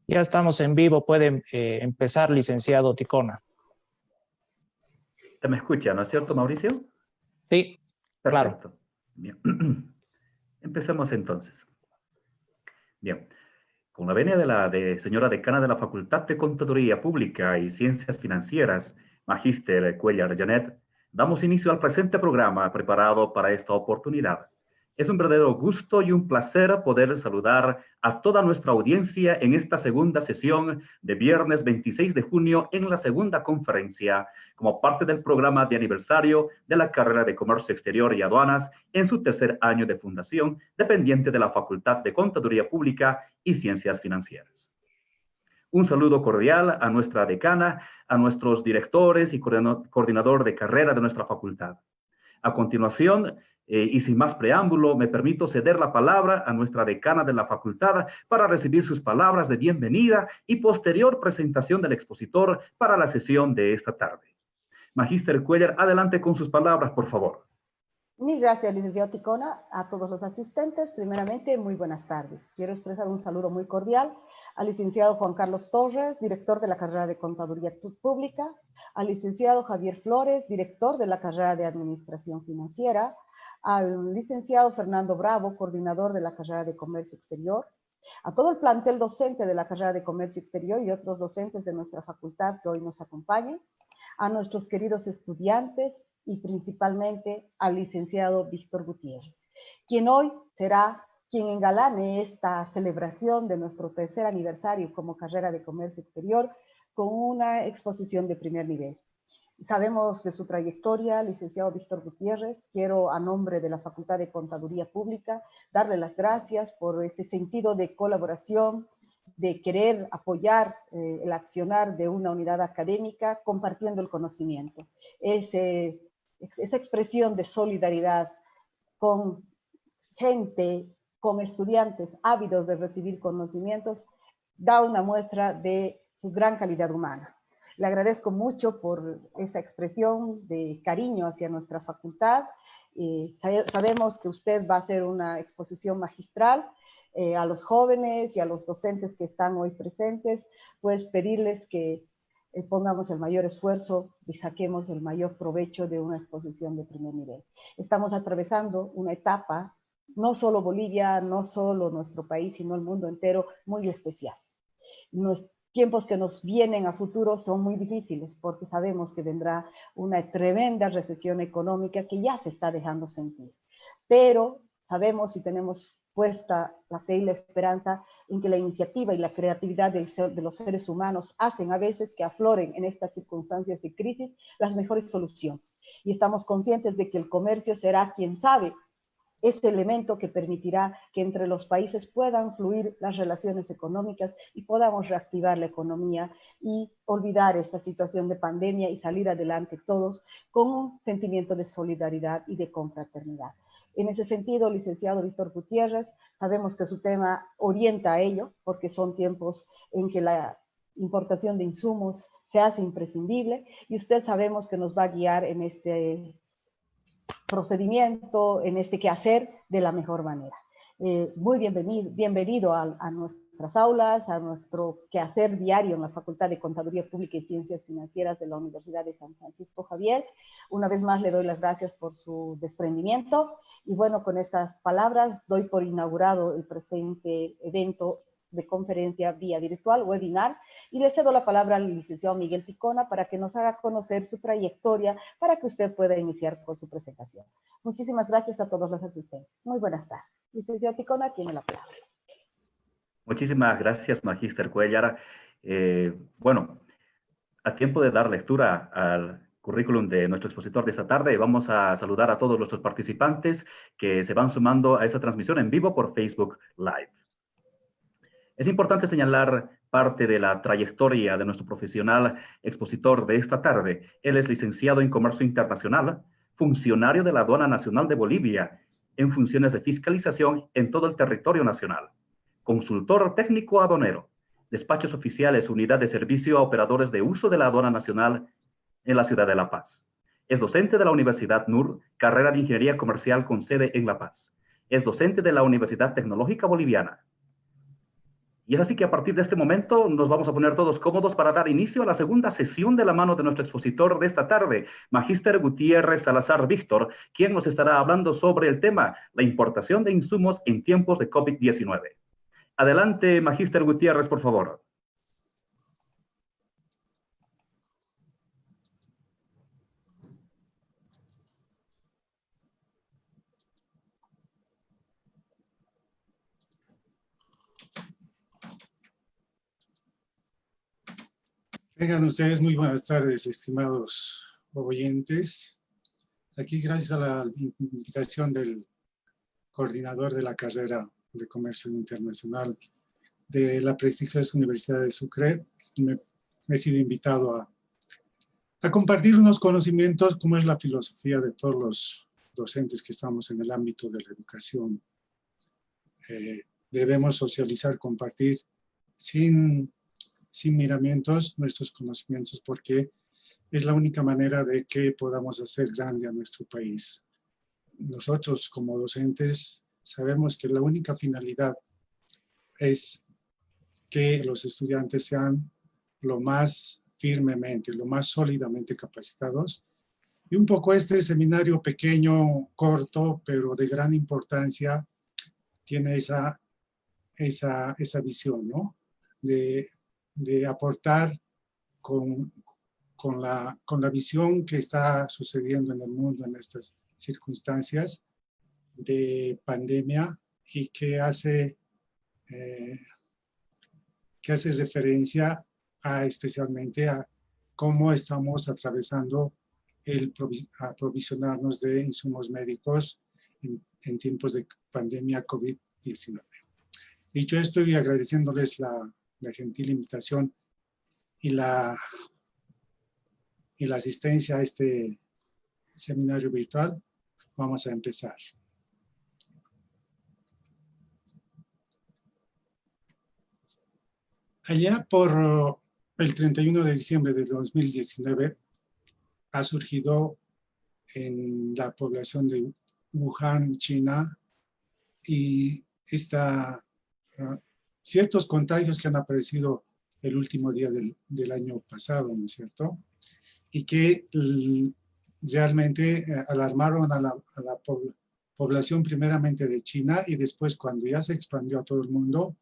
Ya estamos en vivo, puede empezar, licenciado Ticona. ¿Se me escucha, no es cierto, Mauricio? Sí, perfecto. Claro. Bien. Empecemos entonces. Bien. Con la venia de señora decana de la Facultad de Contaduría Pública y Ciencias Financieras, Magíster Cuéllar Janet, damos inicio al presente programa preparado para esta oportunidad. Es un verdadero gusto y un placer poder saludar a toda nuestra audiencia en esta segunda sesión de viernes 26 de junio en la segunda conferencia, como parte del programa de aniversario de la carrera de Comercio Exterior y Aduanas en su tercer año de fundación, dependiente de la Facultad de Contaduría Pública y Ciencias Financieras. Un saludo cordial a nuestra decana, a nuestros directores y coordinador de carrera de nuestra facultad. A continuación, y sin más preámbulo, me permito ceder la palabra a nuestra decana de la facultad para recibir sus palabras de bienvenida y posterior presentación del expositor para la sesión de esta tarde. Magíster Cuéllar, adelante con sus palabras, por favor. Mil gracias, licenciado Ticona, a todos los asistentes. Primeramente, muy buenas tardes. Quiero expresar un saludo muy cordial al licenciado Juan Carlos Torres, director de la carrera de Contaduría Pública, al licenciado Javier Flores, director de la carrera de Administración Financiera, al licenciado Fernando Bravo, coordinador de la carrera de Comercio Exterior, a todo el plantel docente de la carrera de Comercio Exterior y otros docentes de nuestra facultad que hoy nos acompañan, a nuestros queridos estudiantes y principalmente al licenciado Víctor Gutiérrez, quien hoy será quien engalane esta celebración de nuestro tercer aniversario como carrera de Comercio Exterior con una exposición de primer nivel. Sabemos de su trayectoria, licenciado Víctor Gutiérrez. Quiero, a nombre de la Facultad de Contaduría Pública, darle las gracias por este sentido de colaboración, de querer apoyar el accionar de una unidad académica compartiendo el conocimiento. Esa expresión de solidaridad con gente, con estudiantes ávidos de recibir conocimientos, da una muestra de su gran calidad humana. Le agradezco mucho por esa expresión de cariño hacia nuestra facultad. Sabemos que usted va a hacer una exposición magistral. A los jóvenes y a los docentes que están hoy presentes, pues pedirles que pongamos el mayor esfuerzo y saquemos el mayor provecho de una exposición de primer nivel. Estamos atravesando una etapa, no solo Bolivia, no solo nuestro país, sino el mundo entero, muy especial. Los tiempos que nos vienen a futuro son muy difíciles porque sabemos que vendrá una tremenda recesión económica que ya se está dejando sentir. Pero sabemos y tenemos puesta la fe y la esperanza en que la iniciativa y la creatividad de los seres humanos hacen a veces que afloren en estas circunstancias de crisis las mejores soluciones. Y estamos conscientes de que el comercio será, quien sabe, ese elemento que permitirá que entre los países puedan fluir las relaciones económicas y podamos reactivar la economía y olvidar esta situación de pandemia y salir adelante todos con un sentimiento de solidaridad y de confraternidad. En ese sentido, licenciado Víctor Gutiérrez, sabemos que su tema orienta a ello, porque son tiempos en que la importación de insumos se hace imprescindible, y usted sabemos que nos va a guiar en este procedimiento, en este quehacer de la mejor manera. Muy bienvenido a nuestras aulas, a nuestro quehacer diario en la Facultad de Contaduría Pública y Ciencias Financieras de la Universidad de San Francisco Javier. Una vez más le doy las gracias por su desprendimiento y bueno, con estas palabras doy por inaugurado el presente evento de conferencia vía virtual, webinar, y le cedo la palabra al licenciado Miguel Ticona para que nos haga conocer su trayectoria para que usted pueda iniciar con su presentación. Muchísimas gracias a todos los asistentes. Muy buenas tardes. Licenciado Ticona, tiene la palabra. Muchísimas gracias, Magíster Cuéllar. Bueno, a tiempo de dar lectura al currículum de nuestro expositor de esta tarde, vamos a saludar a todos nuestros participantes que se van sumando a esta transmisión en vivo por Facebook Live. Es importante señalar parte de la trayectoria de nuestro profesional expositor de esta tarde. Él es licenciado en Comercio Internacional, funcionario de la Aduana Nacional de Bolivia en funciones de fiscalización en todo el territorio nacional, consultor técnico aduanero, despachos oficiales, unidad de servicio a operadores de uso de la Aduana Nacional en la ciudad de La Paz. Es docente de la Universidad NUR, carrera de Ingeniería Comercial con sede en La Paz. Es docente de la Universidad Tecnológica Boliviana. Y es así que a partir de este momento nos vamos a poner todos cómodos para dar inicio a la segunda sesión de la mano de nuestro expositor de esta tarde, Magíster Gutiérrez Salazar Víctor, quien nos estará hablando sobre el tema, la importación de insumos en tiempos de COVID-19. Adelante, Magíster Gutiérrez, por favor. Tengan ustedes muy buenas tardes, estimados oyentes. Aquí, gracias a la invitación del coordinador de la carrera de Comercio Internacional de la prestigiosa Universidad de Sucre, me he sido invitado a compartir unos conocimientos, como es la filosofía de todos los docentes que estamos en el ámbito de la educación. Debemos socializar, compartir sin miramientos nuestros conocimientos, porque es la única manera de que podamos hacer grande a nuestro país. Nosotros como docentes sabemos que la única finalidad es que los estudiantes sean lo más firmemente, lo más sólidamente capacitados. Y un poco este seminario pequeño, corto, pero de gran importancia, tiene esa visión, ¿no? De aportar con la visión que está sucediendo en el mundo en estas circunstancias de pandemia y que hace referencia especialmente a cómo estamos atravesando el aprovisionarnos de insumos médicos en tiempos de pandemia COVID-19. Dicho esto, y agradeciéndoles la gentil invitación y la asistencia a este seminario virtual, vamos a empezar. Allá por el 31 de diciembre de 2019 ha surgido en la población de Wuhan, China, y ciertos contagios que han aparecido el último día del año pasado, ¿no es cierto? Y que realmente alarmaron a la población primeramente de China, y después, cuando ya se expandió a todo el mundo,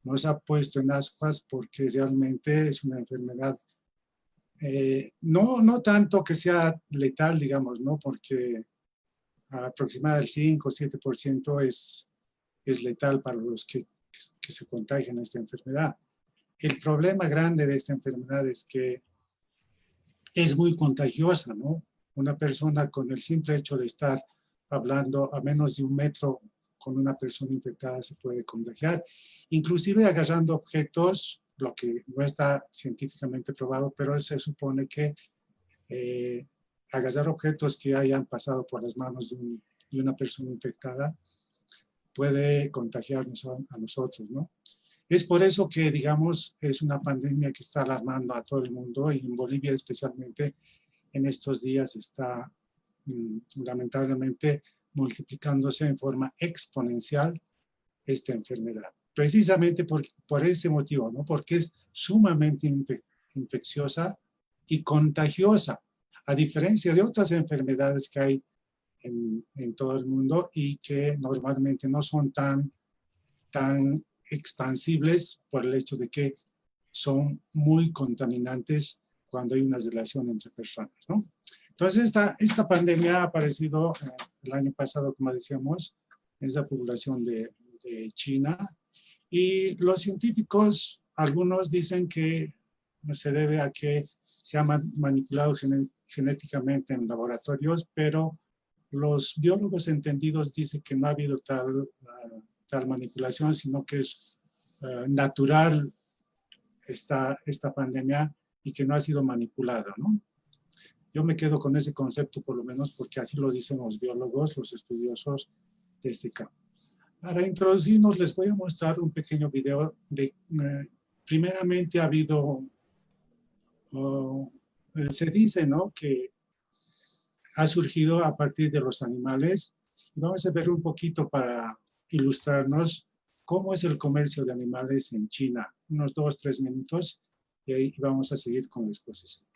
nos ha puesto en ascuas, porque realmente es una enfermedad no tanto que sea letal, digamos, ¿no? Porque aproximadamente el 5 o 7% es letal para los que se contagian esta enfermedad. El problema grande de esta enfermedad es que es muy contagiosa, ¿no? Una persona, con el simple hecho de estar hablando a menos de 1 metro con una persona infectada, se puede contagiar, inclusive agarrando objetos, lo que no está científicamente probado, pero se supone que agarrar objetos que hayan pasado por las manos de una persona infectada puede contagiarnos a nosotros, ¿no? Es por eso que, digamos, es una pandemia que está alarmando a todo el mundo, y en Bolivia especialmente en estos días está lamentablemente multiplicándose en forma exponencial esta enfermedad. Precisamente por ese motivo, ¿no? Porque es sumamente infecciosa y contagiosa, a diferencia de otras enfermedades que hay en todo el mundo y que normalmente no son tan expansibles, por el hecho de que son muy contaminantes cuando hay una relación entre personas, ¿no? Entonces, esta pandemia ha aparecido el año pasado, como decíamos, en esa población de China, y los científicos, algunos dicen que se debe a que se ha manipulado genéticamente en laboratorios, pero los biólogos entendidos dicen que no ha habido tal manipulación, sino que es natural esta pandemia y que no ha sido manipulada, ¿no? Yo me quedo con ese concepto por lo menos porque así lo dicen los biólogos, los estudiosos de este campo. Para introducirnos les voy a mostrar un pequeño video de, primeramente ha habido, se dice, ¿no?, que ha surgido a partir de los animales. Vamos a ver un poquito para ilustrarnos cómo es el comercio de animales en China. Unos 2-3 minutos y ahí vamos a seguir con la exposición.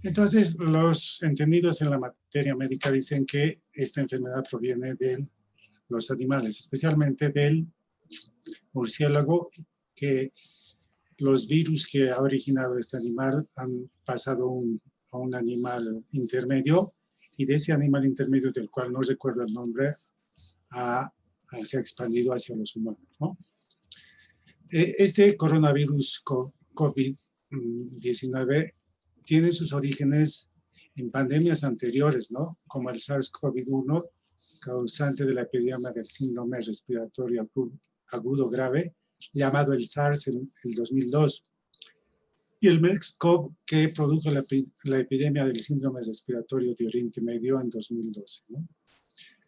Entonces, los entendidos en la materia médica dicen que esta enfermedad proviene de los animales, especialmente del murciélago, que los virus que ha originado este animal han pasado a un animal intermedio, y de ese animal intermedio, del cual no recuerdo el nombre, se ha expandido hacia los humanos, ¿no? Este coronavirus COVID-19 tiene sus orígenes en pandemias anteriores, ¿no?, como el SARS-CoV-1, causante de la epidemia del síndrome respiratorio agudo grave, llamado el SARS en el 2002, y el MERS-CoV, que produjo la epidemia del síndrome respiratorio de Oriente Medio en 2012, ¿no?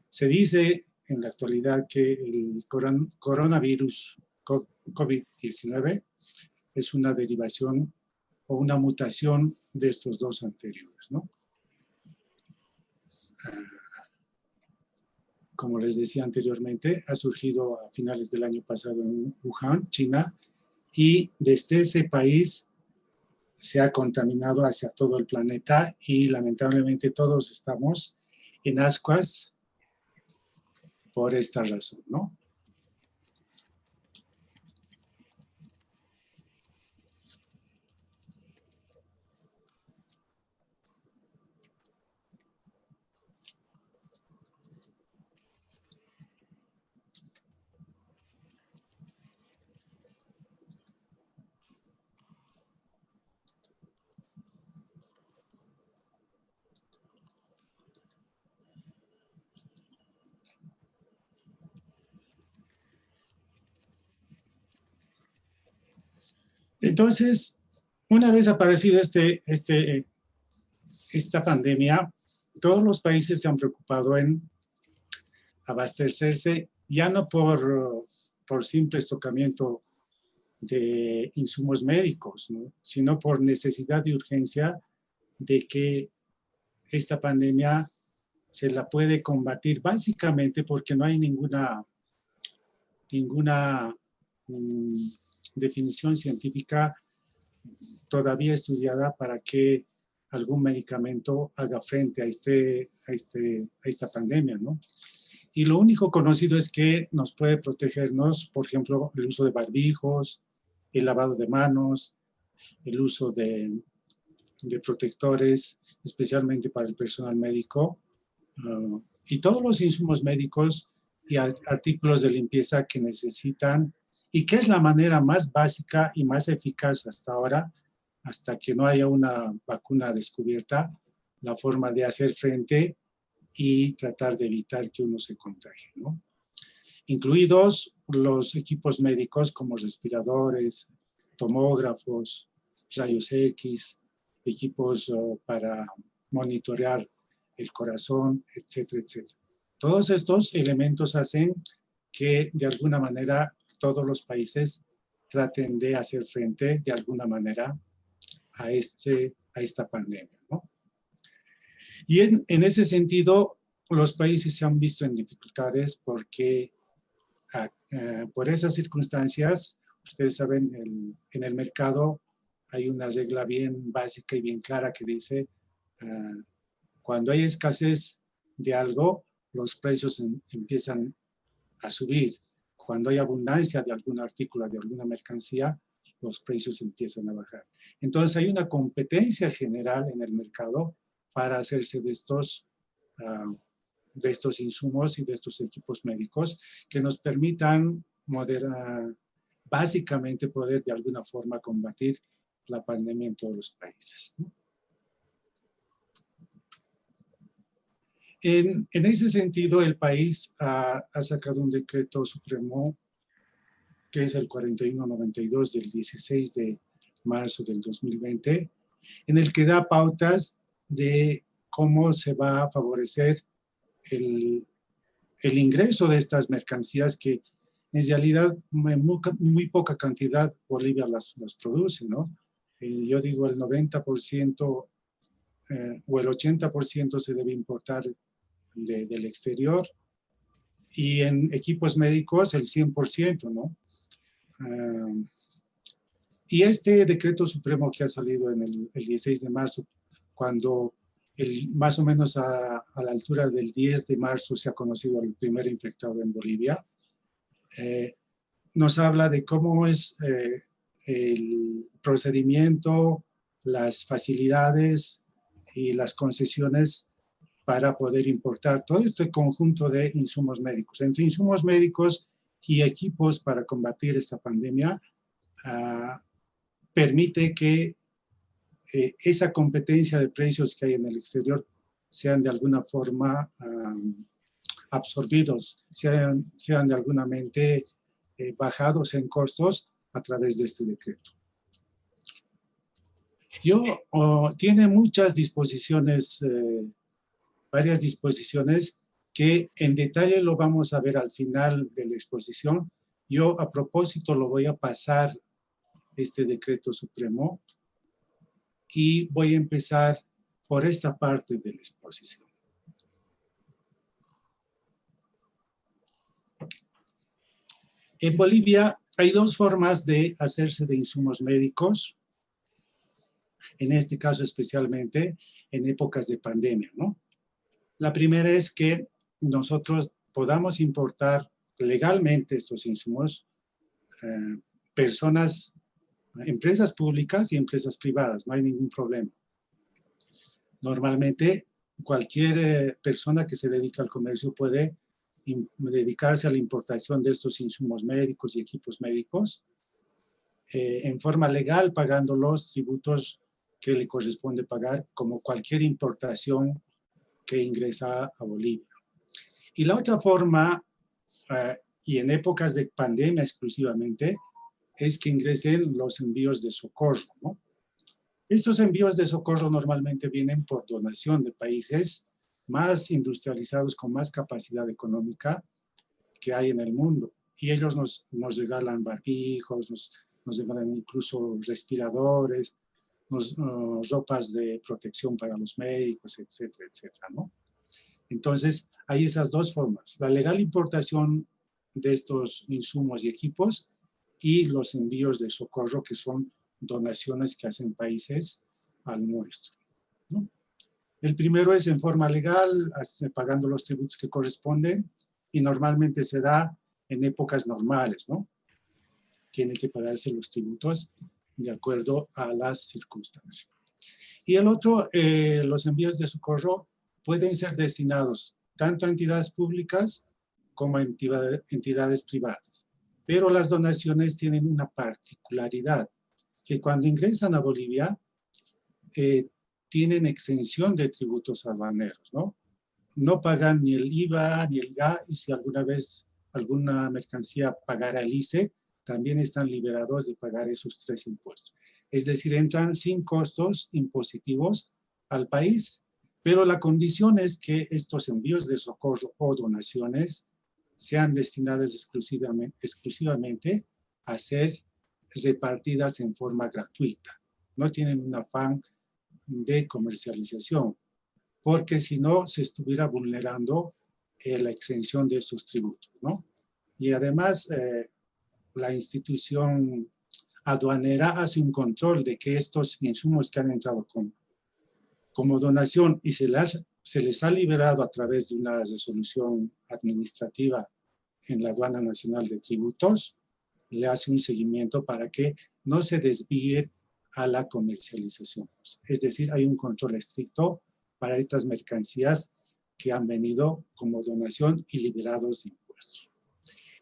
Se dice en la actualidad que el coronavirus COVID-19 es una derivación o una mutación de estos dos anteriores, ¿no? Como les decía anteriormente, ha surgido a finales del año pasado en Wuhan, China, y desde ese país se ha contaminado hacia todo el planeta y lamentablemente todos estamos en ascuas por esta razón, ¿no? Entonces, una vez aparecida esta pandemia, todos los países se han preocupado en abastecerse, ya no por simple estocamiento de insumos médicos, ¿no?, sino por necesidad y urgencia de que esta pandemia se la puede combatir básicamente porque no hay ninguna definición científica todavía estudiada para que algún medicamento haga frente a esta pandemia, ¿no? Y lo único conocido es que nos puede protegernos, por ejemplo, el uso de barbijos, el lavado de manos, el uso de protectores, especialmente para el personal médico, y todos los insumos médicos y artículos de limpieza que necesitan, y que es la manera más básica y más eficaz hasta ahora, hasta que no haya una vacuna descubierta, la forma de hacer frente y tratar de evitar que uno se contagie, ¿no? Incluidos los equipos médicos como respiradores, tomógrafos, rayos X, equipos para monitorear el corazón, etcétera, etcétera. Todos estos elementos hacen que de alguna manera todos los países traten de hacer frente de alguna manera a esta pandemia, ¿no? Y en ese sentido, los países se han visto en dificultades porque por esas circunstancias, ustedes saben, en el mercado hay una regla bien básica y bien clara que dice, cuando hay escasez de algo, los precios empiezan a subir. Cuando hay abundancia de algún artículo, de alguna mercancía, los precios empiezan a bajar. Entonces hay una competencia general en el mercado para hacerse de estos insumos y de estos equipos médicos que nos permitan básicamente poder de alguna forma combatir la pandemia en todos los países, ¿no? En ese sentido, el país ha sacado un decreto supremo que es el 4192 del 16 de marzo del 2020, en el que da pautas de cómo se va a favorecer el ingreso de estas mercancías que en realidad muy poca cantidad Bolivia las produce, ¿no? Yo digo el 90% o el 80% se debe importar del exterior, y en equipos médicos el 100%, ¿no? Y este decreto supremo que ha salido en el 16 de marzo, cuando más o menos a la altura del 10 de marzo se ha conocido el primer infectado en Bolivia, nos habla de cómo es el procedimiento, las facilidades y las concesiones para poder importar todo este conjunto de insumos médicos. Entre insumos médicos y equipos para combatir esta pandemia, permite que esa competencia de precios que hay en el exterior sean de alguna forma absorbidos, sean de alguna mente bajados en costos a través de este decreto. Tiene muchas disposiciones, varias disposiciones que en detalle lo vamos a ver al final de la exposición. Yo a propósito lo voy a pasar este decreto supremo y voy a empezar por esta parte de la exposición. En Bolivia hay dos formas de hacerse de insumos médicos, en este caso especialmente en épocas de pandemia, ¿no? La primera es que nosotros podamos importar legalmente estos insumos, empresas públicas y empresas privadas, no hay ningún problema. Normalmente, cualquier persona que se dedica al comercio puede dedicarse a la importación de estos insumos médicos y equipos médicos en forma legal, pagando los tributos que le corresponde pagar, como cualquier importación que ingresa a Bolivia. Y la otra forma, y en épocas de pandemia exclusivamente, es que ingresen los envíos de socorro, ¿no? Estos envíos de socorro normalmente vienen por donación de países más industrializados, con más capacidad económica que hay en el mundo. Y ellos nos regalan barbijos, nos regalan incluso respiradores, ropas de protección para los médicos, etcétera, etcétera, ¿no? Entonces, hay esas dos formas, la legal importación de estos insumos y equipos y los envíos de socorro, que son donaciones que hacen países al nuestro, ¿no? El primero es en forma legal, pagando los tributos que corresponden, y normalmente se da en épocas normales, ¿no? Tiene que pagarse los tributos de acuerdo a las circunstancias. Y el otro, los envíos de socorro pueden ser destinados tanto a entidades públicas como a entidades privadas. Pero las donaciones tienen una particularidad, que cuando ingresan a Bolivia, tienen exención de tributos aduaneros, ¿no? No pagan ni el IVA ni el GA, y si alguna vez alguna mercancía pagara el ICE, también están liberados de pagar esos tres impuestos. Es decir, entran sin costos impositivos al país, pero la condición es que estos envíos de socorro o donaciones sean destinadas exclusivamente a ser repartidas en forma gratuita. No tienen un afán de comercialización, porque si no se estuviera vulnerando la exención de esos tributos, ¿no? Y además, la institución aduanera hace un control de que estos insumos que han entrado como donación y se les ha liberado a través de una resolución administrativa en la Aduana Nacional de Tributos, le hace un seguimiento para que no se desvíe a la comercialización. Es decir, hay un control estricto para estas mercancías que han venido como donación y liberados de impuestos.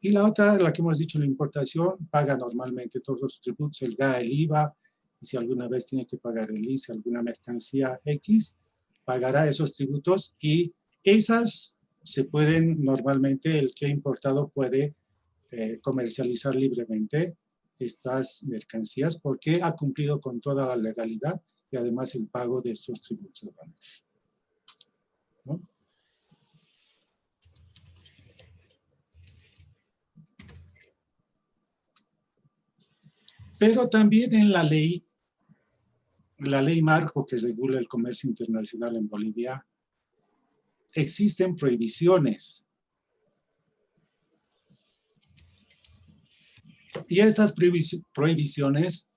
Y la otra, la que hemos dicho, la importación, paga normalmente todos los tributos, el GA, el IVA, y si alguna vez tiene que pagar el ICE, alguna mercancía X, pagará esos tributos, y esas se pueden, normalmente el que ha importado puede comercializar libremente estas mercancías porque ha cumplido con toda la legalidad y además el pago de estos tributos, ¿no? Pero también en la ley marco que regula el comercio internacional en Bolivia, existen prohibiciones. Y estas prohibiciones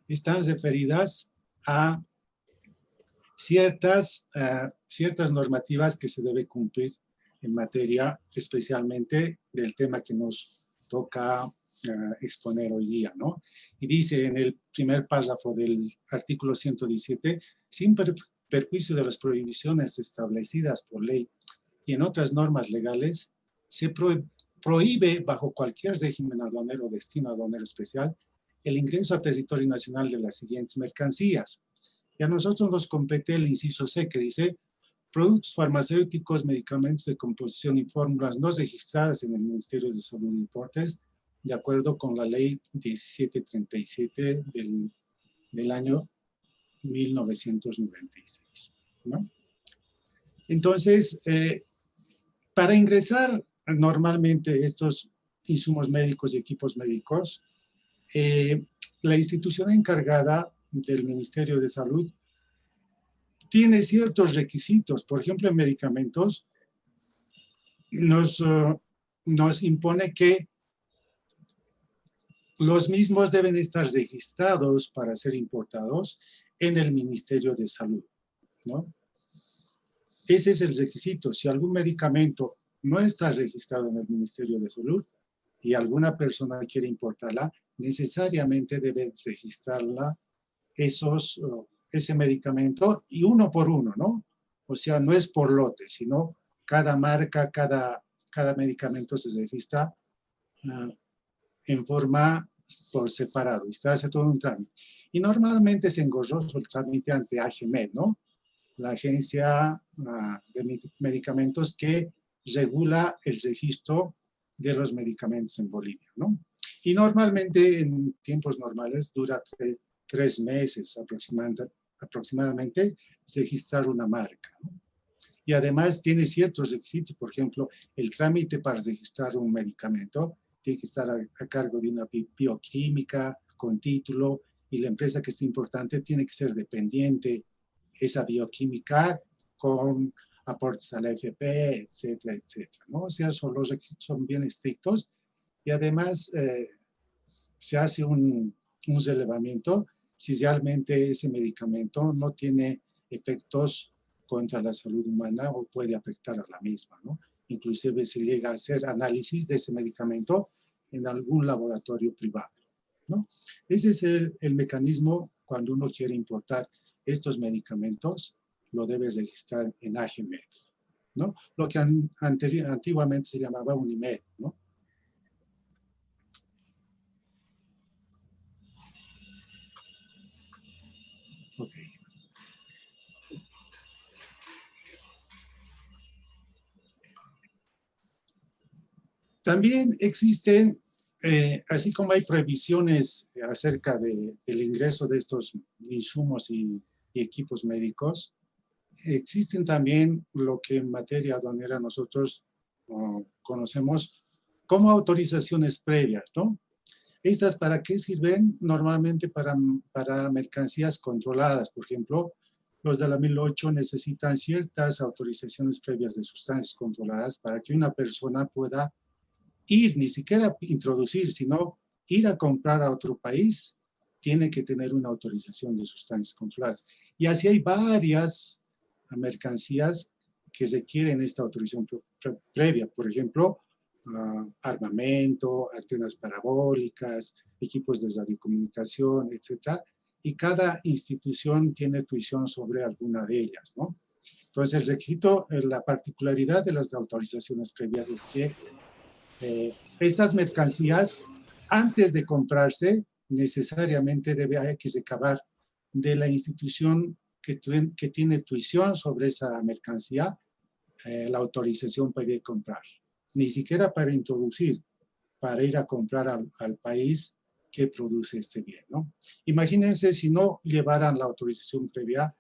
están referidas a ciertas normativas que se debe cumplir en materia, especialmente del tema que nos toca exponer hoy día, ¿no? Y dice en el primer párrafo del artículo 117, sin perjuicio de las prohibiciones establecidas por ley y en otras normas legales, se prohíbe bajo cualquier régimen aduanero o destino aduanero especial el ingreso a territorio nacional de las siguientes mercancías. Y a nosotros nos compete el inciso C, que dice productos farmacéuticos, medicamentos de composición y fórmulas no registradas en el Ministerio de Salud e Importes, de acuerdo con la ley 1737 del año 1996, ¿no? Entonces, para ingresar normalmente estos insumos médicos y equipos médicos, la institución encargada del Ministerio de Salud tiene ciertos requisitos. Por ejemplo, en medicamentos nos impone que los mismos deben estar registrados para ser importados en el Ministerio de Salud, ¿no? Ese es el requisito. Si algún medicamento no está registrado en el Ministerio de Salud y alguna persona quiere importarla, necesariamente debe registrarla ese medicamento y uno por uno, ¿no? O sea, no es por lote, sino cada marca, cada medicamento se registra en forma por separado, y se hace todo un trámite. Y normalmente es engorroso el trámite ante AGMED, ¿no? La Agencia de Medicamentos que regula el registro de los medicamentos en Bolivia, ¿no? Y normalmente en tiempos normales dura 3 meses aproximadamente registrar una marca, ¿no? Y además tiene ciertos requisitos. Por ejemplo, el trámite para registrar un medicamento tiene que estar a cargo de una bioquímica con título y la empresa que está importante tiene que ser dependiente esa bioquímica con aportes a la AFP, etcétera, etcétera, ¿no? O sea, los requisitos son bien estrictos y además se hace un relevamiento si realmente ese medicamento no tiene efectos contra la salud humana o puede afectar a la misma, ¿no? Inclusive se llega a hacer análisis de ese medicamento en algún laboratorio privado, ¿no? Ese es el mecanismo cuando uno quiere importar estos medicamentos, lo debes registrar en AGMED, ¿no? Lo que antiguamente se llamaba Unimed, ¿no? Ok. También existen, así como hay prohibiciones acerca del ingreso de estos insumos y equipos médicos, existen también lo que en materia aduanera nosotros conocemos como autorizaciones previas, ¿no? ¿Estas para qué sirven? Normalmente para mercancías controladas. Por ejemplo, los de la 1008 necesitan ciertas autorizaciones previas de sustancias controladas para que una persona pueda ir, ni siquiera introducir, sino ir a comprar a otro país, tiene que tener una autorización de sustancias controladas. Y así hay varias mercancías que requieren esta autorización previa. Por ejemplo, armamento, antenas parabólicas, equipos de radiocomunicación, etc. Y cada institución tiene tuición sobre alguna de ellas, ¿no? Entonces, el requisito, la particularidad de las autorizaciones previas es que estas mercancías, antes de comprarse, necesariamente hay que recabar de la institución que tiene tuición sobre esa mercancía la autorización para ir a comprar. Ni siquiera para introducir, para ir a comprar al país que produce este bien, ¿no? Imagínense si no llevaran la autorización previa,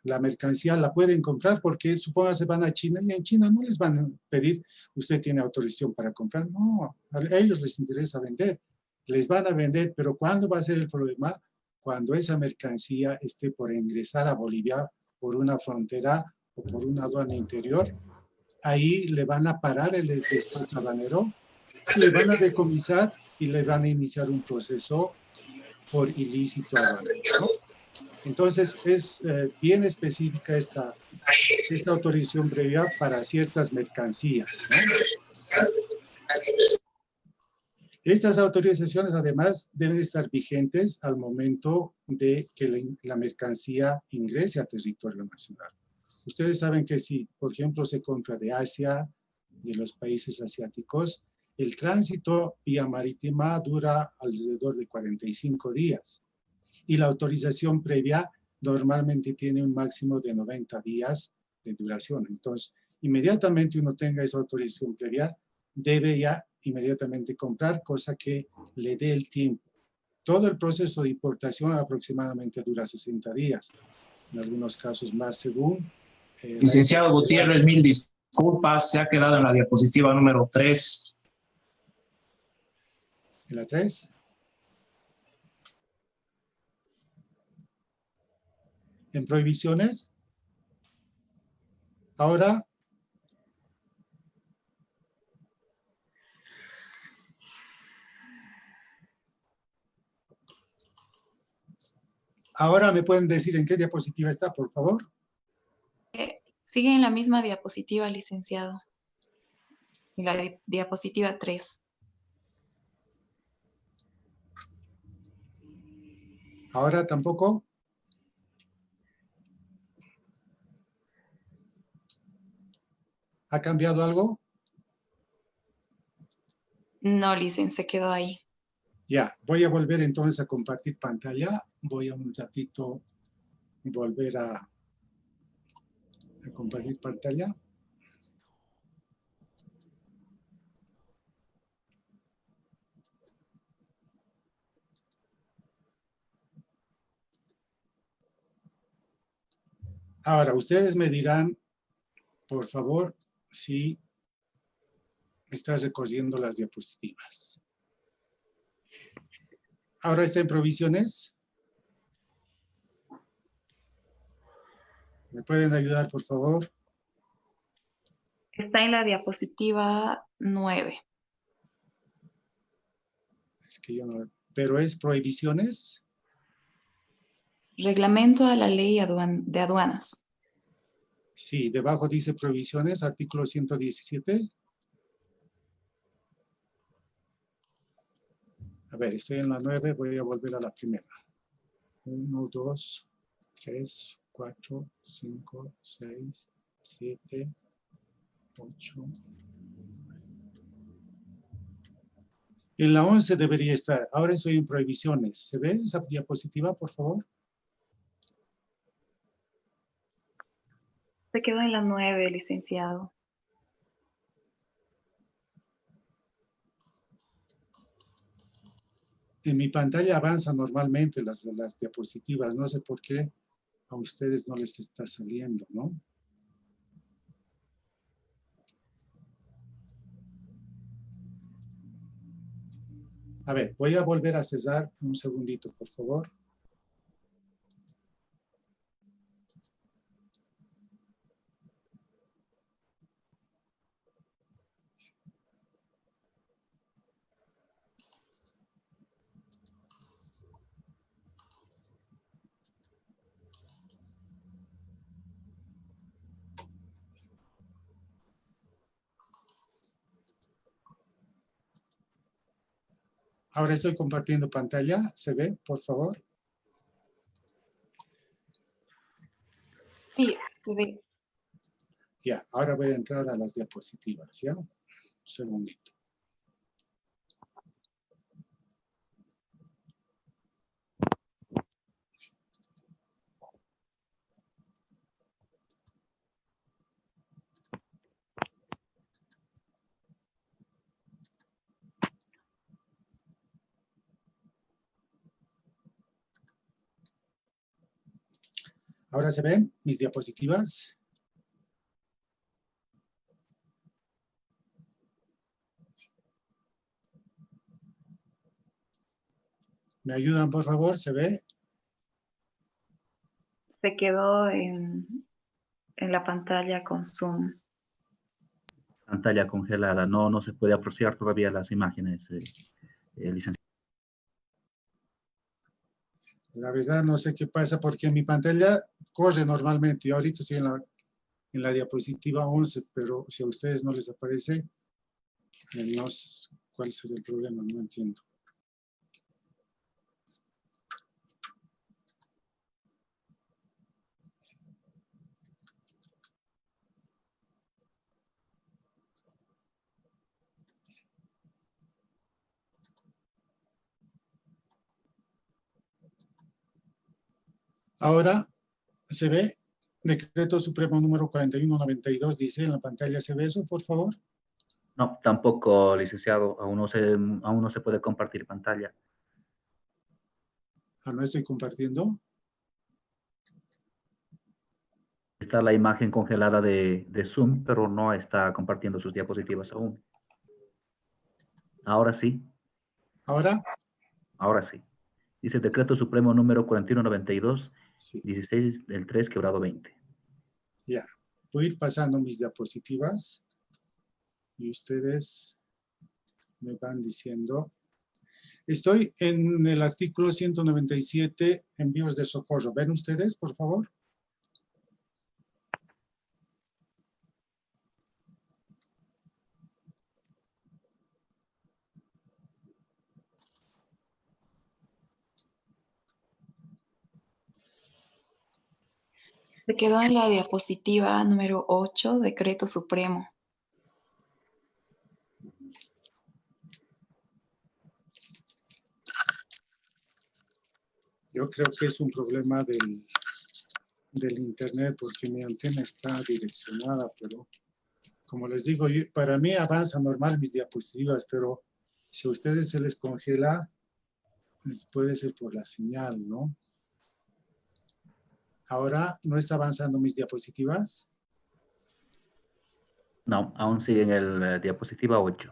la mercancía la pueden comprar porque supóngase van a China y en China no les van a pedir, usted tiene autorización para comprar, no, a ellos les interesa vender, les van a vender, pero ¿cuándo va a ser el problema? Cuando esa mercancía esté por ingresar a Bolivia por una frontera o por una aduana interior, ahí le van a parar el despacho aduanero, le van a decomisar y le van a iniciar un proceso por ilícito aduanero, ¿no? Entonces, es bien específica esta autorización previa para ciertas mercancías, ¿no? Estas autorizaciones, además, deben estar vigentes al momento de que la mercancía ingrese a territorio nacional. Ustedes saben que si, por ejemplo, se compra de Asia, de los países asiáticos, el tránsito vía marítima dura alrededor de 45 días. Y la autorización previa normalmente tiene un máximo de 90 días de duración. Entonces, inmediatamente uno tenga esa autorización previa, debe ya inmediatamente comprar, cosa que le dé el tiempo. Todo el proceso de importación aproximadamente dura 60 días, en algunos casos más según... Licenciado Gutiérrez, mil disculpas, se ha quedado en la diapositiva número 3. ¿En la 3? En prohibiciones. Ahora, me pueden decir en qué diapositiva está, por favor. Sigue en la misma diapositiva, licenciado. En la diapositiva 3. Ahora tampoco. ¿Ha cambiado algo? No, licenciado, se quedó ahí. Ya, voy a volver entonces a compartir pantalla. Voy a un ratito volver a compartir pantalla. Ahora, ustedes me dirán, por favor, si estás recorriendo las diapositivas. Ahora está en provisiones. ¿Me pueden ayudar, por favor? Está en la diapositiva 9. Es que yo no... Pero es prohibiciones. Reglamento a la ley de aduanas. Sí, debajo dice prohibiciones, artículo 117. A ver, estoy en la 9, voy a volver a la primera. 1, 2, 3, 4, 5, 6, 7, 8. En la 11 debería estar. Ahora estoy en prohibiciones. ¿Se ve esa diapositiva, por favor? Se quedó en la 9, licenciado. En mi pantalla avanzan normalmente las diapositivas. No sé por qué a ustedes no les está saliendo, ¿no? A ver, voy a volver a cesar un segundito, por favor. Ahora estoy compartiendo pantalla. ¿Se ve, por favor? Sí, se ve. Ya, ahora voy a entrar a las diapositivas, ¿ya? Un segundito. Ahora se ven mis diapositivas. ¿Me ayudan, por favor? ¿Se ve? Se quedó en la pantalla con Zoom. Pantalla congelada. No se puede apreciar todavía las imágenes, licenciado. La verdad no sé qué pasa porque mi pantalla corre normalmente. Yo ahorita estoy en la diapositiva 11, pero si a ustedes no les aparece, no sé cuál sería el problema, no entiendo. Ahora se ve Decreto Supremo número 4192, dice en la pantalla. ¿Se ve eso, por favor? No, tampoco, licenciado. Aún no se puede compartir pantalla. Ah, no estoy compartiendo. Está la imagen congelada de Zoom, pero no está compartiendo sus diapositivas aún. Ahora sí. Ahora, Ahora sí. Dice Decreto Supremo número 4192, sí, 16 del 3, quebrado 20. ya. Voy a ir pasando mis diapositivas y ustedes me van diciendo. Estoy en el artículo 197, envíos de socorro. ¿Ven ustedes, por favor? Se quedó en la diapositiva número 8, Decreto Supremo. Yo creo que es un problema del internet porque mi antena está direccionada, pero como les digo, para mí avanza normal mis diapositivas, pero si a ustedes se les congela, pues puede ser por la señal, ¿no? Ahora no está avanzando mis diapositivas. No, aún sigue en el diapositiva 8.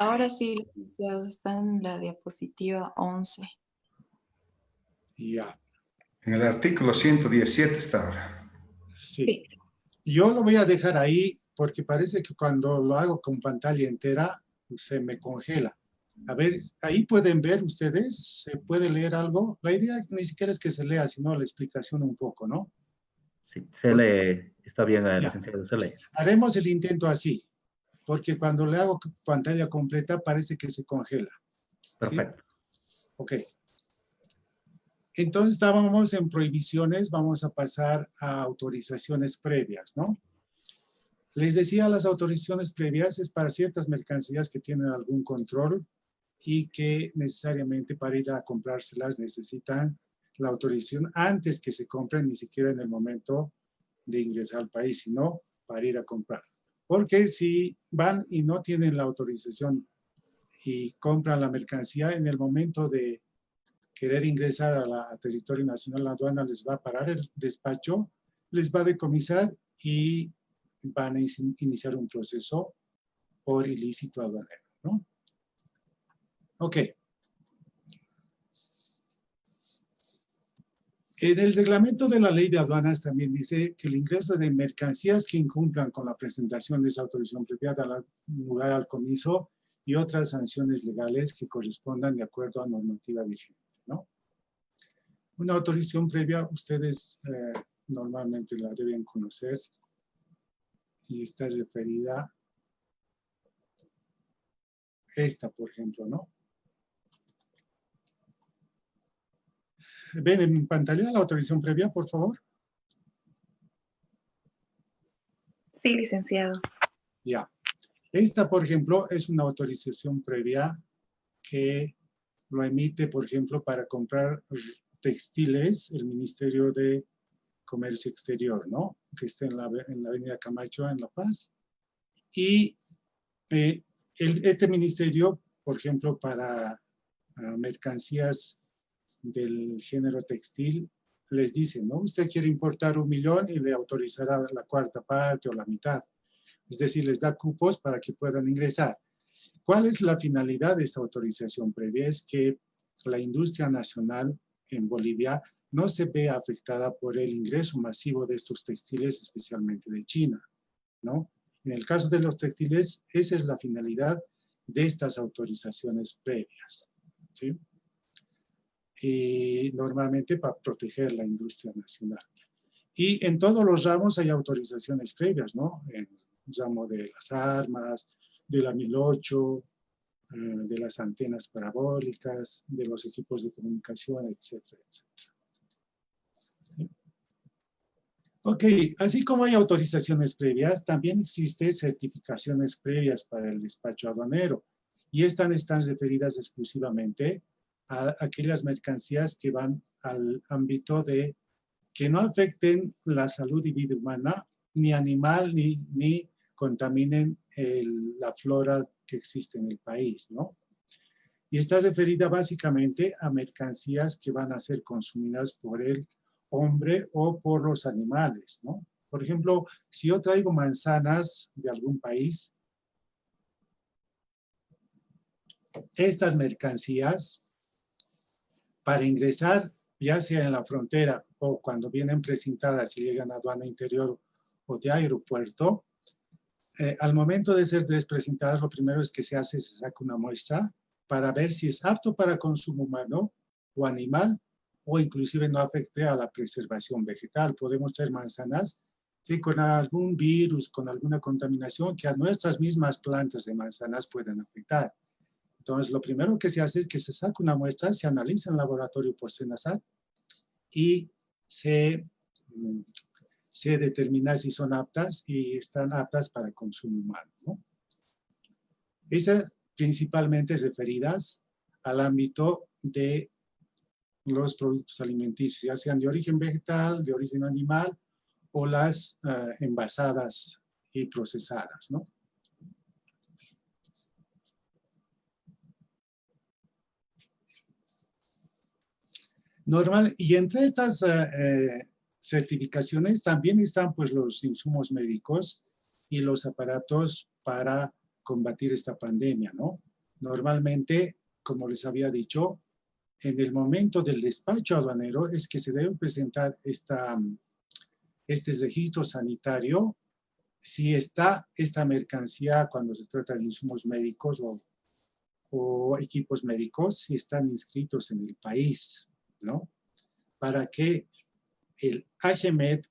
Ahora sí, licenciado, está en la diapositiva 11. Ya, En el artículo 117 está ahora. sí. Sí. Yo lo voy a dejar ahí porque parece que cuando lo hago con pantalla entera se me congela. A ver, ahí pueden ver ustedes, se puede leer algo. La idea ni siquiera es que se lea, sino la explicación un poco, ¿no? Sí, se lee, está bien, Ya. licenciado, se lee. Haremos el intento así, porque cuando le hago pantalla completa parece que se congela. ¿Sí? Perfecto. Ok. Entonces estábamos en prohibiciones, vamos a pasar a autorizaciones previas, ¿no? Les decía, las autorizaciones previas es para ciertas mercancías que tienen algún control y que necesariamente para ir a comprárselas necesitan la autorización antes que se compren, ni siquiera en el momento de ingresar al país, sino para ir a comprar. Porque si van y no tienen la autorización y compran la mercancía, en el momento de querer ingresar a territorio nacional, la aduana les va a parar el despacho, les va a decomisar y van a iniciar un proceso por ilícito aduanero, ¿no? Ok. En el reglamento de la ley de aduanas también dice que el ingreso de mercancías que incumplan con la presentación de esa autorización previa dará lugar al comiso y otras sanciones legales que correspondan de acuerdo a normativa vigente, ¿no? Una autorización previa, ustedes normalmente la deben conocer y está referida esta, por ejemplo, ¿no? ¿Ven en pantalla la autorización previa, por favor? Sí, licenciado. Ya. Esta, por ejemplo, es una autorización previa que lo emite, por ejemplo, para comprar textiles el Ministerio de Comercio Exterior, ¿no? Que está en la avenida Camacho, en La Paz. Y este ministerio, por ejemplo, para mercancías del género textil, les dice, ¿no? Usted quiere importar 1 millón y le autorizará la cuarta parte o la mitad. Es decir, les da cupos para que puedan ingresar. ¿Cuál es la finalidad de esta autorización previa? Es que la industria nacional en Bolivia no se ve afectada por el ingreso masivo de estos textiles, especialmente de China, ¿no? En el caso de los textiles, esa es la finalidad de estas autorizaciones previas, ¿sí? Y normalmente para proteger la industria nacional. Y en todos los ramos hay autorizaciones previas, ¿no? En el ramo de las armas, de la 1008, de las antenas parabólicas, de los equipos de comunicación, etcétera, etcétera. Ok, así como hay autorizaciones previas, también existen certificaciones previas para el despacho aduanero. Y estas están referidas exclusivamente a aquellas mercancías que van al ámbito de que no afecten la salud y vida humana, ni animal, ni contaminen la flora que existe en el país, ¿no? Y está referida básicamente a mercancías que van a ser consumidas por el hombre o por los animales, ¿no? Por ejemplo, si yo traigo manzanas de algún país, estas mercancías, para ingresar, ya sea en la frontera o cuando vienen presentadas y llegan a aduana interior o de aeropuerto, al momento de ser presentadas, lo primero es que se saca una muestra para ver si es apto para consumo humano o animal, o inclusive no afecte a la preservación vegetal. Podemos traer manzanas ¿sí? Con algún virus, con alguna contaminación que a nuestras mismas plantas de manzanas pueden afectar. Entonces, lo primero que se hace es que se saca una muestra, se analiza en laboratorio por SENASAT y se determina si son aptas y están aptas para consumo humano, ¿no? Esas principalmente referidas al ámbito de los productos alimenticios, ya sean de origen vegetal, de origen animal o las envasadas y procesadas, ¿no? Normal, y entre estas certificaciones también están pues los insumos médicos y los aparatos para combatir esta pandemia, ¿no? Normalmente, como les había dicho, en el momento del despacho aduanero es que se debe presentar este registro sanitario si está esta mercancía cuando se trata de insumos médicos o equipos médicos, si están inscritos en el país, ¿no? Para que el AGMED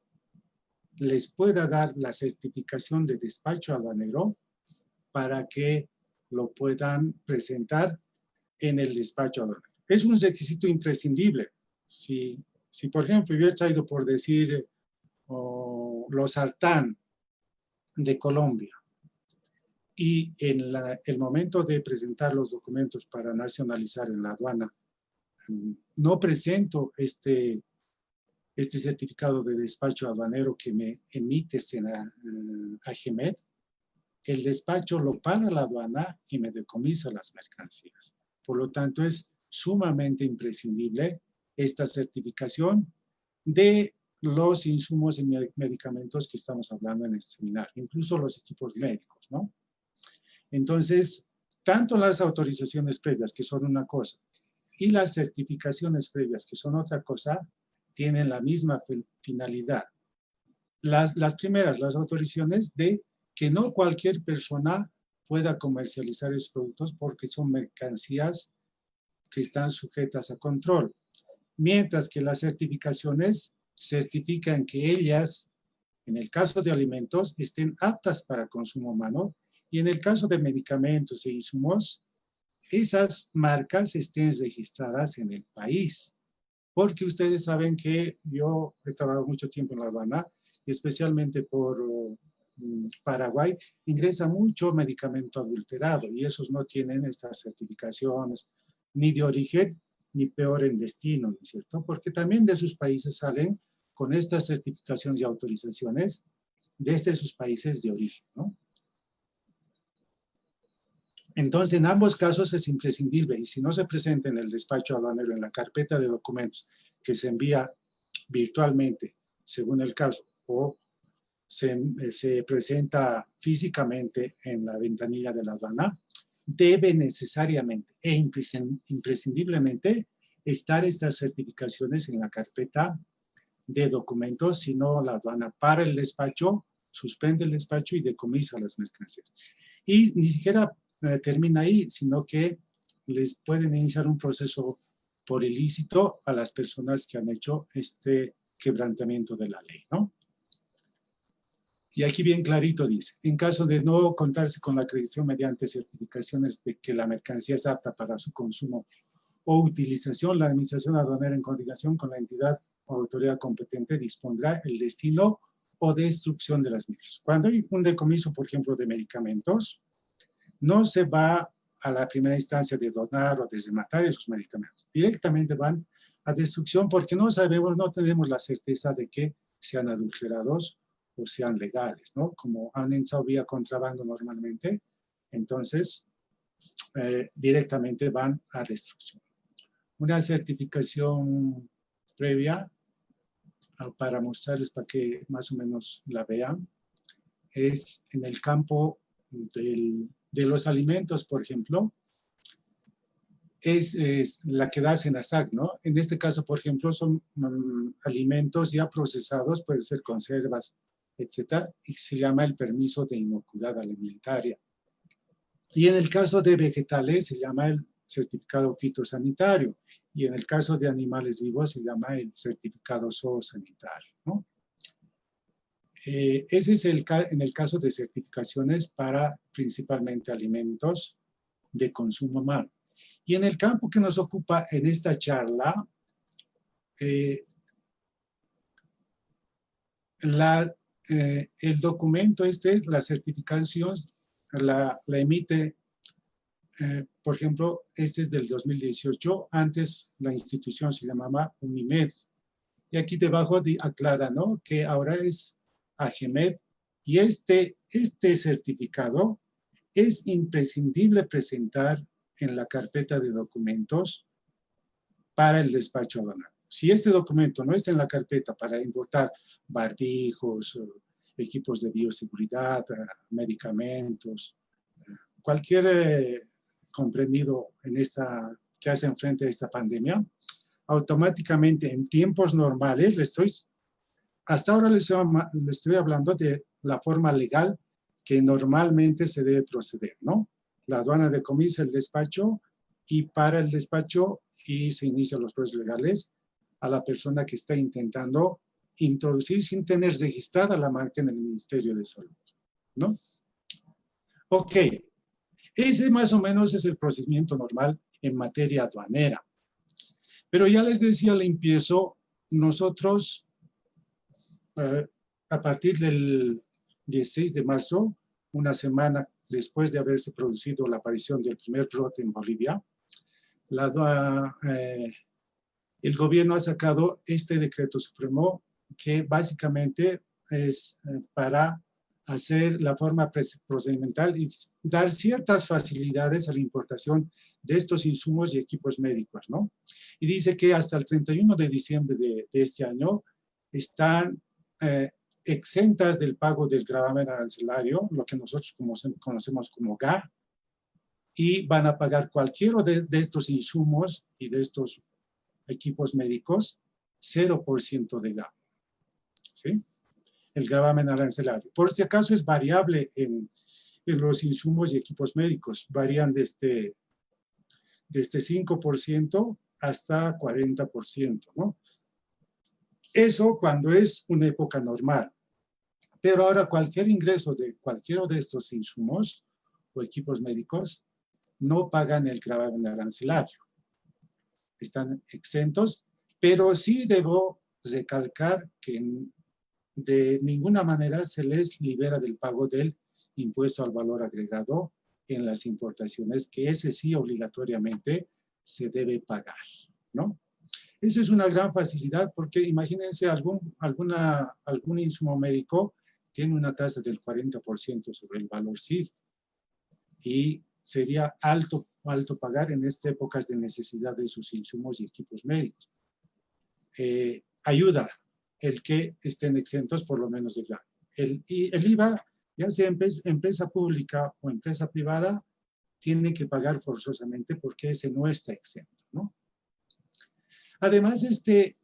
les pueda dar la certificación de despacho aduanero para que lo puedan presentar en el despacho aduanero. Es un requisito imprescindible. Si por ejemplo, yo he traído por decir los sartán de Colombia y en el momento de presentar los documentos para nacionalizar en la aduana, no presento este certificado de despacho aduanero que me emite AGMED, el despacho lo para la aduana y me decomisa las mercancías. Por lo tanto, es sumamente imprescindible esta certificación de los insumos y medicamentos que estamos hablando en este seminario, incluso los equipos médicos, ¿no? Entonces, tanto las autorizaciones previas, que son una cosa, y las certificaciones previas, que son otra cosa, tienen la misma finalidad. Las primeras, las autorizaciones de que no cualquier persona pueda comercializar esos productos porque son mercancías que están sujetas a control. Mientras que las certificaciones certifican que ellas, en el caso de alimentos, estén aptas para consumo humano y en el caso de medicamentos e insumos, esas marcas estén registradas en el país. Porque ustedes saben que yo he trabajado mucho tiempo en la aduana, especialmente por Paraguay, ingresa mucho medicamento adulterado y esos no tienen estas certificaciones ni de origen ni peor en destino, ¿no es cierto? Porque también de sus países salen con estas certificaciones y autorizaciones desde sus países de origen, ¿no? Entonces, en ambos casos es imprescindible y si no se presenta en el despacho aduanero en la carpeta de documentos que se envía virtualmente, según el caso, o se presenta físicamente en la ventanilla de la aduana, debe necesariamente e imprescindiblemente estar estas certificaciones en la carpeta de documentos, si no la aduana para el despacho, suspende el despacho y decomisa las mercancías. Y ni siquiera termina ahí, sino que les pueden iniciar un proceso por ilícito a las personas que han hecho este quebrantamiento de la ley, ¿no? Y aquí bien clarito dice, en caso de no contarse con la acreditación mediante certificaciones de que la mercancía es apta para su consumo o utilización, la administración aduanera en coordinación con la entidad o autoridad competente dispondrá el destino o destrucción de las mismas. Cuando hay un decomiso, por ejemplo, de medicamentos, no se va a la primera instancia de donar o de rematar esos medicamentos. Directamente van a destrucción porque no sabemos, no tenemos la certeza de que sean adulterados o sean legales, ¿no? Como han entrado vía contrabando normalmente, entonces directamente van a destrucción. Una certificación previa, para mostrarles para que más o menos la vean, es en el campo de los alimentos, por ejemplo, es la que da Senasac, ¿no? En este caso, por ejemplo, son alimentos ya procesados, pueden ser conservas, etcétera, y se llama el permiso de inocuidad alimentaria. Y en el caso de vegetales se llama el certificado fitosanitario, y en el caso de animales vivos se llama el certificado zoosanitario, ¿no? Ese es en el caso de certificaciones para principalmente alimentos de consumo humano. Y en el campo que nos ocupa en esta charla, el documento la certificación, la emite, por ejemplo, este es del 2018, antes la institución se llamaba Unimed. Y aquí debajo aclara, ¿no?, que ahora es AGMED, y este certificado es imprescindible presentar en la carpeta de documentos para el despacho aduanero. Si este documento no está en la carpeta para importar barbijos, equipos de bioseguridad, medicamentos, cualquier comprendido que hacen frente a esta pandemia, automáticamente en tiempos normales, hasta ahora les estoy hablando de la forma legal que normalmente se debe proceder, ¿no? La aduana decomisa el despacho y para el despacho y se inician los procesos legales a la persona que está intentando introducir sin tener registrada la marca en el Ministerio de Salud, ¿no? Ok, ese más o menos es el procedimiento normal en materia aduanera. Pero ya les decía al empiezo, nosotros a partir del 16 de marzo, una semana después de haberse producido la aparición del primer brote en Bolivia, el gobierno ha sacado este decreto supremo que básicamente es para hacer la forma procedimental y dar ciertas facilidades a la importación de estos insumos y equipos médicos, ¿no? Y dice que hasta el 31 de diciembre de este año están exentas del pago del gravamen arancelario, lo que nosotros conocemos como GA, y van a pagar cualquiera de estos insumos y de estos equipos médicos 0% de GA. ¿Sí? El gravamen arancelario. Por si acaso es variable en los insumos y equipos médicos. Varían desde 5% hasta 40%, ¿no? Eso cuando es una época normal. Pero ahora cualquier ingreso de cualquiera de estos insumos o equipos médicos no pagan el gravamen arancelario. Están exentos, pero sí debo recalcar que de ninguna manera se les libera del pago del impuesto al valor agregado en las importaciones, que ese sí obligatoriamente se debe pagar, ¿no? Esa es una gran facilidad porque imagínense algún insumo médico tiene una tasa del 40% sobre el valor CIF y sería alto pagar en estas épocas de necesidad de sus insumos y equipos médicos. Ayuda el que estén exentos por lo menos de GA. El IVA, ya sea empresa pública o empresa privada, tiene que pagar forzosamente porque ese no está exento, ¿no? Además,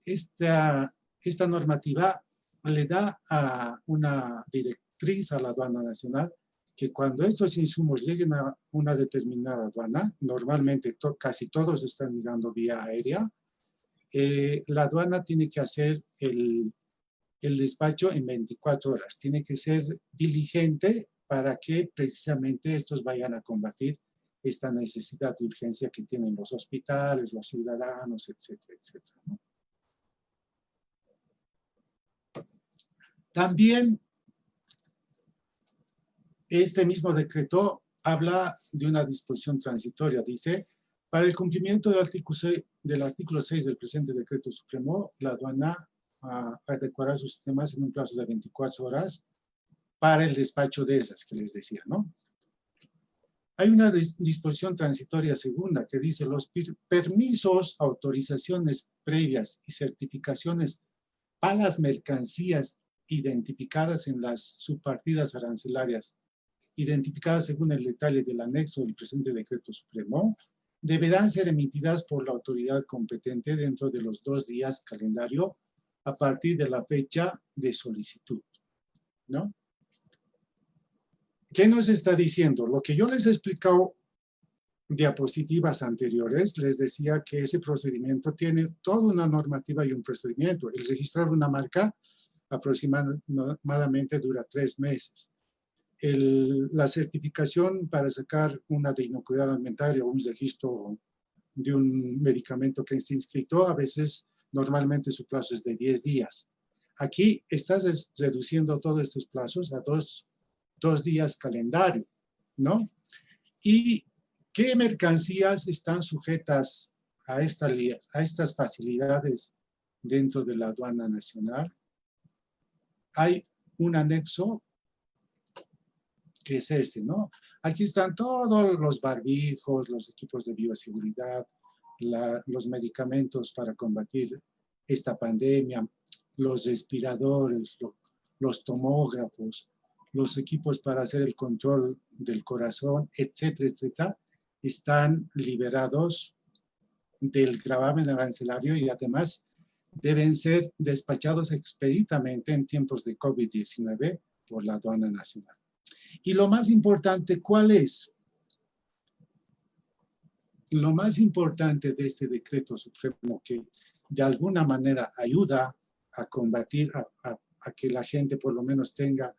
esta normativa le da a una directriz a la aduana nacional que cuando estos insumos lleguen a una determinada aduana, normalmente casi todos están llegando vía aérea, la aduana tiene que hacer el despacho en 24 horas. Tiene que ser diligente para que precisamente estos vayan a combatir esta necesidad de urgencia que tienen los hospitales, los ciudadanos, etcétera, etcétera, ¿no? También este mismo decreto habla de una disposición transitoria. Dice, para el cumplimiento del artículo 6 del presente decreto supremo, la aduana a adecuar sus sistemas en un plazo de 24 horas para el despacho de esas que les decía, ¿no? Hay una disposición transitoria segunda que dice los permisos, autorizaciones previas y certificaciones para las mercancías identificadas en las subpartidas arancelarias, identificadas según el detalle del anexo del presente decreto supremo, deberán ser emitidas por la autoridad competente dentro de los 2 días calendario a partir de la fecha de solicitud, ¿no? ¿Qué nos está diciendo? Lo que yo les he explicado en diapositivas anteriores, les decía que ese procedimiento tiene toda una normativa y un procedimiento. El registrar una marca aproximadamente dura 3 meses. La certificación para sacar una de inocuidad alimentaria o un registro de un medicamento que está inscrito, a veces normalmente su plazo es de 10 días. Aquí estás reduciendo todos estos plazos a 2 días calendario, ¿no? ¿Y qué mercancías están sujetas a estas facilidades dentro de la aduana nacional? Hay un anexo que es este, ¿no? Aquí están todos los barbijos, los equipos de bioseguridad, los medicamentos para combatir esta pandemia, los respiradores, los tomógrafos, los equipos para hacer el control del corazón, etcétera, etcétera. están liberados del gravamen arancelario y además deben ser despachados expeditamente en tiempos de COVID-19 por la aduana nacional. Y lo más importante, ¿cuál es? Lo más importante de este decreto supremo que de alguna manera ayuda a combatir, a que la gente por lo menos tenga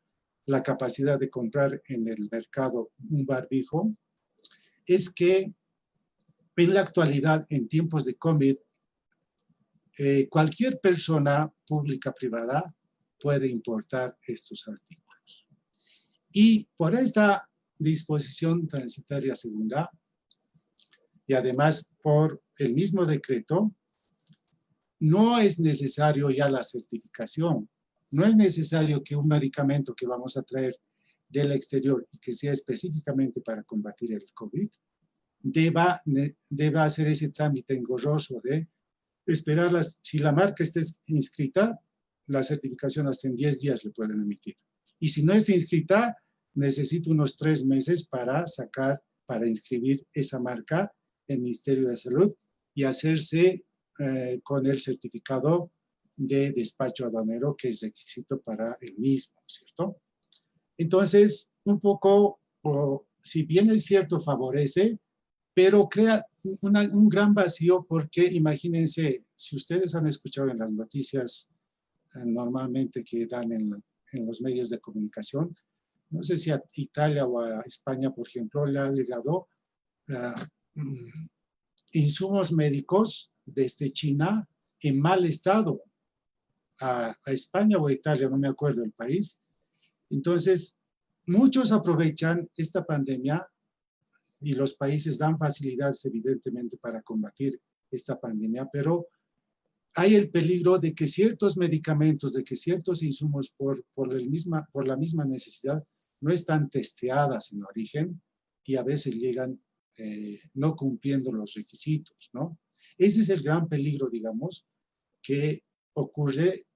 la capacidad de comprar en el mercado un barbijo, es que en la actualidad, en tiempos de COVID, cualquier persona pública privada puede importar estos artículos. Y por esta disposición transitoria segunda, y además por el mismo decreto, no es necesario ya la certificación. No es necesario que un medicamento que vamos a traer del exterior y que sea específicamente para combatir el COVID, deba hacer ese trámite engorroso de esperar, si la marca está inscrita, la certificación hasta en 10 días le pueden emitir. Y si no está inscrita, necesita unos 3 meses para inscribir esa marca en el Ministerio de Salud y hacerse con el certificado de despacho aduanero, que es requisito para el mismo, ¿cierto? Entonces, un poco, si bien es cierto, favorece, pero crea un gran vacío porque imagínense, si ustedes han escuchado en las noticias normalmente que dan en los medios de comunicación, no sé si a Italia o a España, por ejemplo, le ha llegado insumos médicos desde China en mal estado a España o a Italia, no me acuerdo el país. Entonces, muchos aprovechan esta pandemia y los países dan facilidades evidentemente para combatir esta pandemia, pero hay el peligro de que ciertos medicamentos, de que ciertos insumos por la misma necesidad no están testeadas en origen y a veces llegan no cumpliendo los requisitos, ¿no? Ese es el gran peligro, digamos, que ocurre,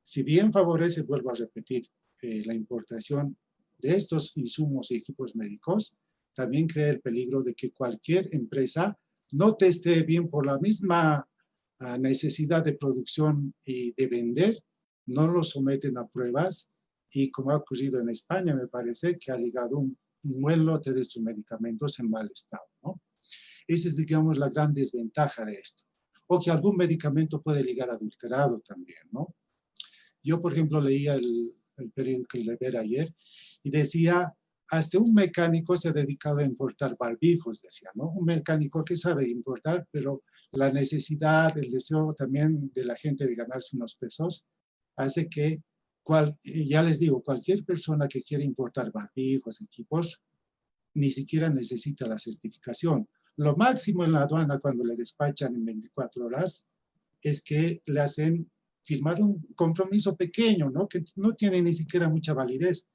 si bien favorece, vuelvo a repetir, la importación de estos insumos y equipos médicos, también crea el peligro de que cualquier empresa no teste bien por la misma necesidad de producción y de vender, no lo someten a pruebas y como ha ocurrido en España, me parece que ha llegado un buen lote de sus medicamentos en mal estado, ¿no? Esa es, digamos, la gran desventaja de esto. O que algún medicamento puede llegar adulterado también, ¿no? Yo, por ejemplo, leía el periódico que leí ayer y decía, hasta un mecánico se ha dedicado a importar barbijos, decía, ¿no? Un mecánico que sabe importar, pero la necesidad, el deseo también de la gente de ganarse unos pesos, hace que, ya les digo, cualquier persona que quiera importar barbijos, equipos, ni siquiera necesita la certificación. Lo máximo en la aduana cuando le despachan en 24 horas es que le hacen firmar un compromiso pequeño, ¿no? Que no tiene ni siquiera mucha validez,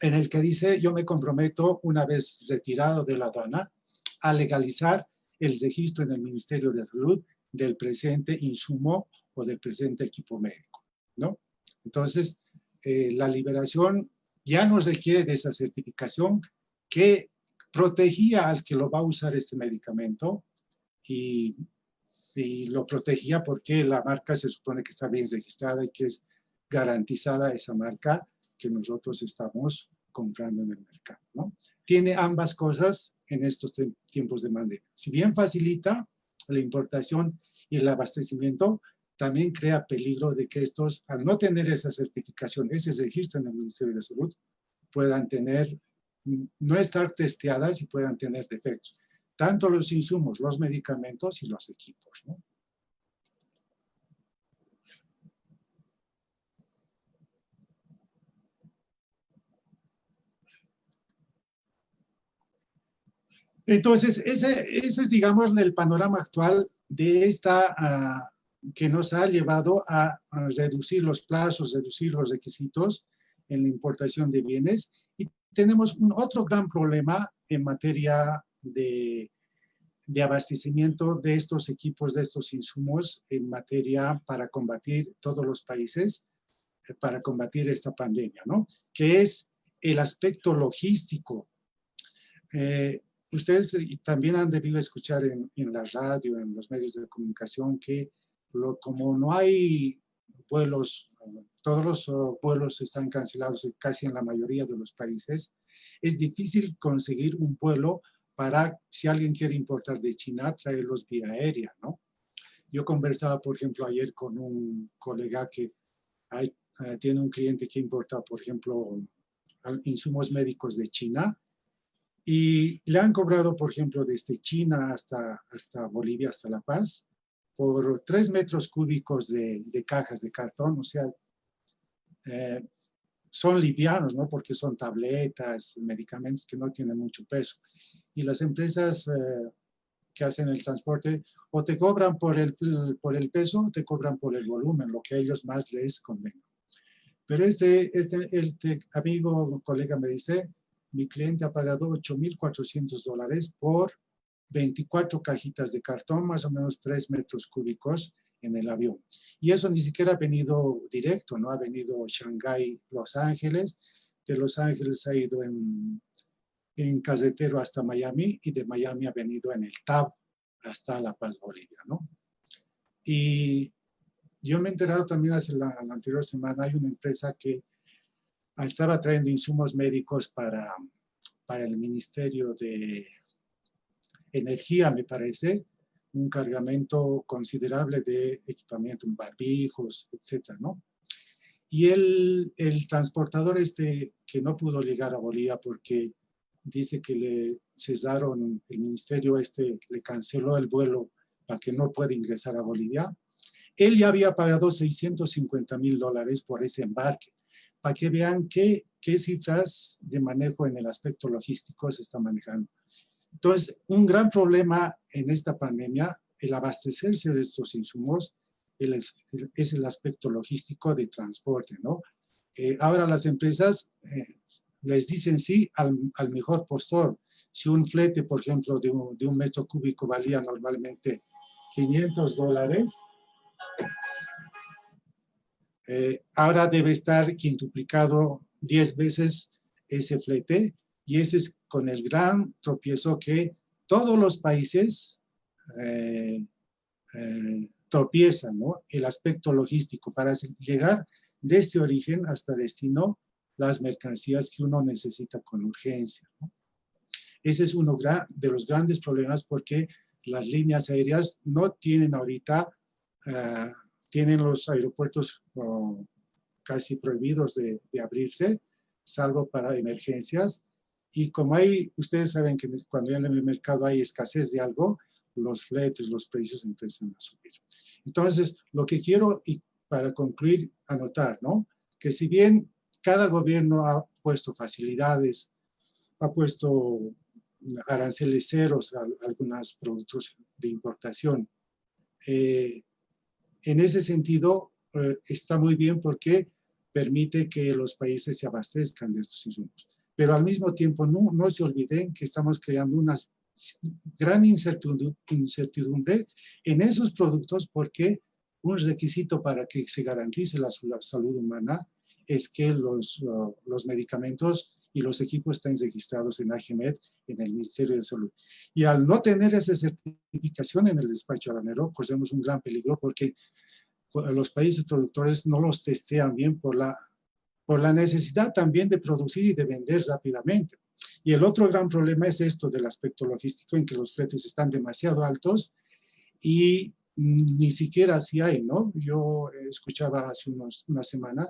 en el que dice, yo me comprometo una vez retirado de la aduana a legalizar el registro en el Ministerio de Salud del presente insumo o del presente equipo médico, ¿no? Entonces, la liberación ya no requiere de esa certificación que protegía al que lo va a usar este medicamento y lo protegía porque la marca se supone que está bien registrada y que es garantizada esa marca que nosotros estamos comprando en el mercado, ¿no? Tiene ambas cosas en estos tiempos de pandemia. Si bien facilita la importación y el abastecimiento, también crea peligro de que estos, al no tener esa certificación, ese registro en el Ministerio de Salud, puedan no estar testeadas y puedan tener defectos. Tanto los insumos, los medicamentos y los equipos, ¿no? Entonces, ese es, digamos, el panorama actual de esta, que nos ha llevado a reducir los plazos, reducir los requisitos en la importación de bienes. Y tenemos otro gran problema en materia de abastecimiento de estos equipos, de estos insumos, en materia para combatir todos los países, para combatir esta pandemia, ¿no? Que es el aspecto logístico. Ustedes también han debido escuchar en la radio, en los medios de comunicación, que como no hay vuelos, todos los vuelos están cancelados casi en la mayoría de los países, es difícil conseguir un vuelo para, si alguien quiere importar de China, traerlos vía aérea, ¿no? Yo conversaba, por ejemplo, ayer con un colega que tiene un cliente que importa, por ejemplo, insumos médicos de China, y le han cobrado, por ejemplo, desde China hasta Bolivia, hasta La Paz, por 3 metros cúbicos de cajas de cartón. O sea, son livianos, ¿no? Porque son tabletas, medicamentos que no tienen mucho peso. Y las empresas que hacen el transporte o te cobran por el peso o te cobran por el volumen, lo que a ellos más les convenga. Pero este amigo, colega me dice, mi cliente ha pagado $8,400 por 24 cajitas de cartón, más o menos 3 metros cúbicos en el avión. Y eso ni siquiera ha venido directo, ¿no? Ha venido Shanghái, Los Ángeles, de Los Ángeles ha ido en carretero hasta Miami y de Miami ha venido en el TAV hasta La Paz, Bolivia, ¿no? Y yo me he enterado también hace la anterior semana, hay una empresa que estaba trayendo insumos médicos para el Ministerio de Energía, me parece, un cargamento considerable de equipamiento, barbijos, etcétera, ¿no? Y el transportador que no pudo llegar a Bolivia porque dice que le cesaron, el ministerio le canceló el vuelo para que no pueda ingresar a Bolivia. Él ya había pagado $650,000 por ese embarque, para que vean qué cifras de manejo en el aspecto logístico se está manejando. Entonces, un gran problema en esta pandemia, el abastecerse de estos insumos, es el aspecto logístico de transporte, ¿no? Ahora las empresas les dicen sí al mejor postor. Si un flete, por ejemplo, de un metro cúbico valía normalmente $500, ahora debe estar quintuplicado 10 veces ese flete, y ese es con el gran tropiezo que todos los países tropiezan, ¿no? El aspecto logístico para llegar desde origen hasta destino las mercancías que uno necesita con urgencia, ¿no? Ese es uno de los grandes problemas, porque las líneas aéreas no tienen ahorita, tienen los aeropuertos casi prohibidos de abrirse, salvo para emergencias. Y como ustedes saben que cuando en el mercado hay escasez de algo, los fletes, los precios empiezan a subir. Entonces, lo que quiero, y para concluir, anotar, ¿no? Que si bien cada gobierno ha puesto facilidades, ha puesto aranceles ceros a algunos productos de importación, en ese sentido está muy bien porque permite que los países se abastezcan de estos insumos. Pero al mismo tiempo no se olviden que estamos creando una gran incertidumbre en esos productos, porque un requisito para que se garantice la salud humana es que los medicamentos y los equipos estén registrados en AGMED, en el Ministerio de Salud. Y al no tener esa certificación en el despacho aduanero, corremos un gran peligro, porque los países productores no los testean bien por la necesidad también de producir y de vender rápidamente. Y el otro gran problema es esto del aspecto logístico, en que los fletes están demasiado altos y ni siquiera así hay, ¿no? Yo escuchaba hace una semana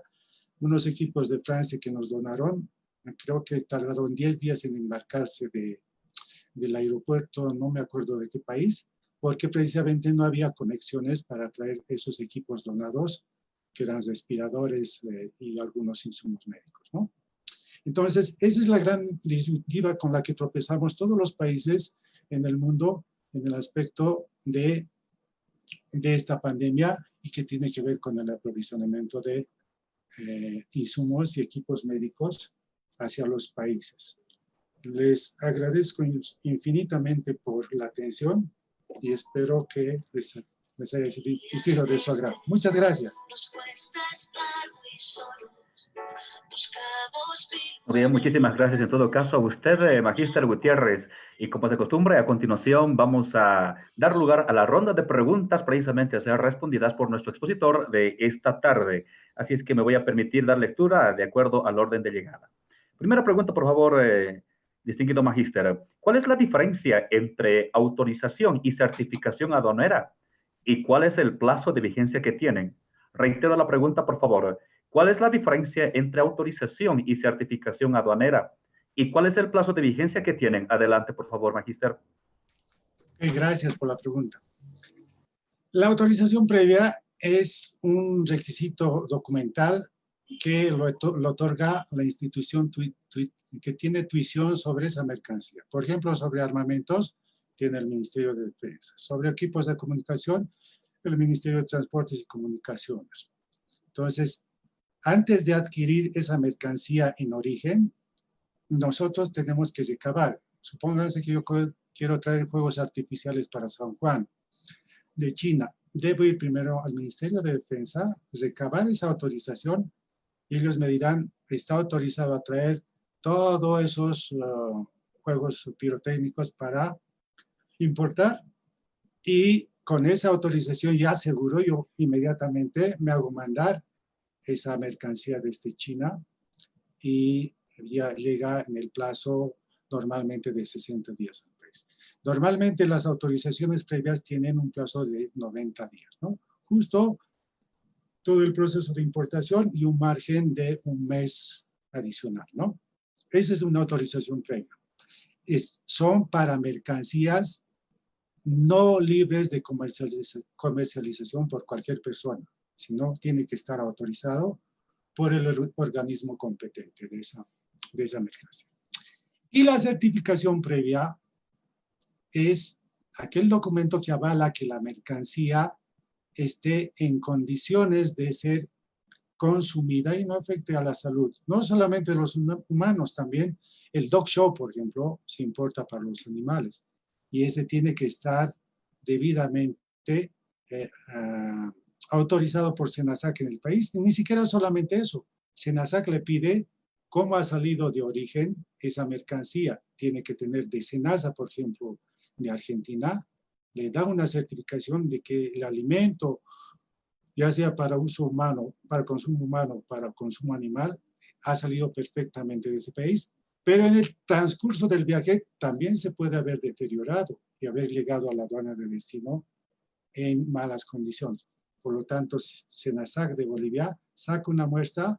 unos equipos de Francia que nos donaron, creo que tardaron 10 días en embarcarse del aeropuerto, no me acuerdo de qué país, porque precisamente no había conexiones para traer esos equipos donados, que eran respiradores y algunos insumos médicos, ¿no? Entonces, esa es la gran disyuntiva con la que tropezamos todos los países en el mundo en el aspecto de esta pandemia, y que tiene que ver con el aprovisionamiento de insumos y equipos médicos hacia los países. Les agradezco infinitamente por la atención y espero que les haya sido de su agrado. Muchas gracias. Nos cuesta estar muy solos. Muy bien, muchísimas gracias en todo caso a usted, Magíster Gutiérrez. Y como de costumbre, a continuación vamos a dar lugar a la ronda de preguntas precisamente a ser respondidas por nuestro expositor de esta tarde. Así es que me voy a permitir dar lectura de acuerdo al orden de llegada. Primera pregunta, por favor, distinguido Magíster. ¿Cuál es la diferencia entre autorización y certificación aduanera? ¿Y cuál es el plazo de vigencia que tienen? Reitero la pregunta, por favor. ¿Cuál es la diferencia entre autorización y certificación aduanera? ¿Y cuál es el plazo de vigencia que tienen? Adelante, por favor, Magíster. Gracias por la pregunta. La autorización previa es un requisito documental que lo otorga la institución que tiene tuición sobre esa mercancía. Por ejemplo, sobre armamentos, tiene el Ministerio de Defensa. Sobre equipos de comunicación, el Ministerio de Transportes y Comunicaciones. Entonces, antes de adquirir esa mercancía en origen, nosotros tenemos que recabar. Supónganse que yo quiero traer fuegos artificiales para San Juan de China. Debo ir primero al Ministerio de Defensa, recabar esa autorización y ellos me dirán, está autorizado a traer todos esos juegos pirotécnicos para importar, y con esa autorización ya seguro yo inmediatamente me hago mandar esa mercancía desde China y ya llega en el plazo normalmente de 60 días al país. Normalmente las autorizaciones previas tienen un plazo de 90 días, ¿no? Justo todo el proceso de importación y un margen de un mes adicional, ¿no? Esa es una autorización previa. Son para mercancías no libres de comercialización por cualquier persona, sino tiene que estar autorizado por el organismo competente de esa mercancía. Y la certificación previa es aquel documento que avala que la mercancía esté en condiciones de ser consumida y no afecte a la salud. No solamente de los humanos, también el dog show, por ejemplo, se importa para los animales. Y ese tiene que estar debidamente autorizado por SENASAC en el país. Y ni siquiera solamente eso. SENASAC le pide cómo ha salido de origen esa mercancía. Tiene que tener de SENASA, por ejemplo, de Argentina. Le da una certificación de que el alimento, ya sea para uso humano, para consumo humano, para consumo animal, ha salido perfectamente de ese país. Pero en el transcurso del viaje también se puede haber deteriorado y haber llegado a la aduana de destino en malas condiciones. Por lo tanto, SENASAC de Bolivia saca una muestra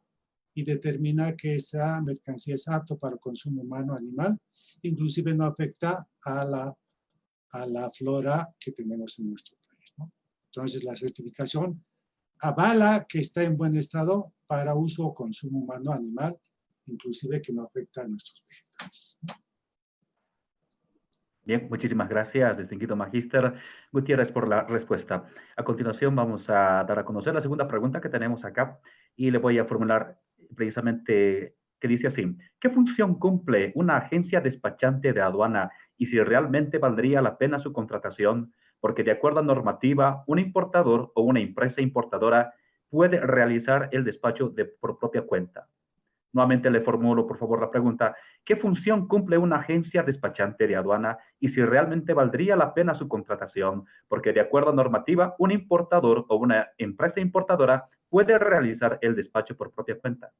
y determina que esa mercancía es apta para consumo humano animal, inclusive no afecta a la flora que tenemos en nuestro país, ¿no? Entonces, la certificación avala que está en buen estado para uso o consumo humano animal, inclusive que no afecta a nuestros vegetales. Bien, muchísimas gracias, distinguido Magíster Gutiérrez, por la respuesta. A continuación vamos a dar a conocer la segunda pregunta que tenemos acá y le voy a formular precisamente que dice así: ¿qué función cumple una agencia despachante de aduana y si realmente valdría la pena su contratación? Porque de acuerdo a normativa, un importador o una empresa importadora puede realizar el despacho por propia cuenta. Nuevamente le formulo, por favor, la pregunta: ¿qué función cumple una agencia despachante de aduana y si realmente valdría la pena su contratación? Porque de acuerdo a normativa, un importador o una empresa importadora puede realizar el despacho por propia cuenta.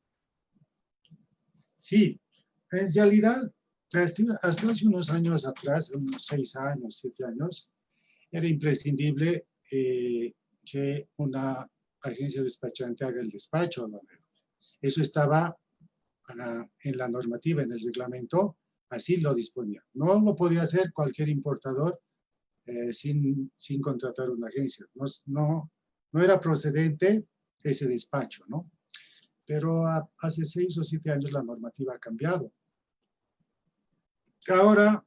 Sí, en realidad, hasta hace unos años atrás, unos 6 años, 7 años, era imprescindible que una agencia despachante haga el despacho aduanero. Eso estaba en la normativa, en el reglamento, así lo disponía. No lo podía hacer cualquier importador sin contratar una agencia. No era procedente ese despacho, ¿no? Pero hace 6 o 7 años la normativa ha cambiado. Ahora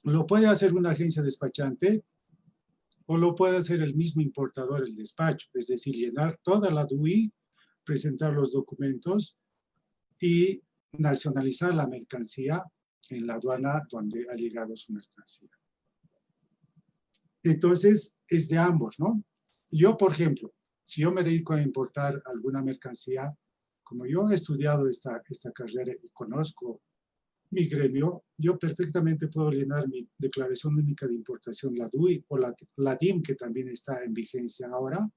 lo puede hacer una agencia despachante o lo puede hacer el mismo importador el despacho, es decir, llenar toda la DUI, presentar los documentos y nacionalizar la mercancía en la aduana donde ha llegado su mercancía. Entonces, es de ambos, ¿no? Yo, por ejemplo, si yo me dedico a importar alguna mercancía como yo he estudiado esta carrera y conozco mi gremio, yo perfectamente puedo llenar mi declaración única de importación, la DUI, o la DIM, que también está en vigencia ahora,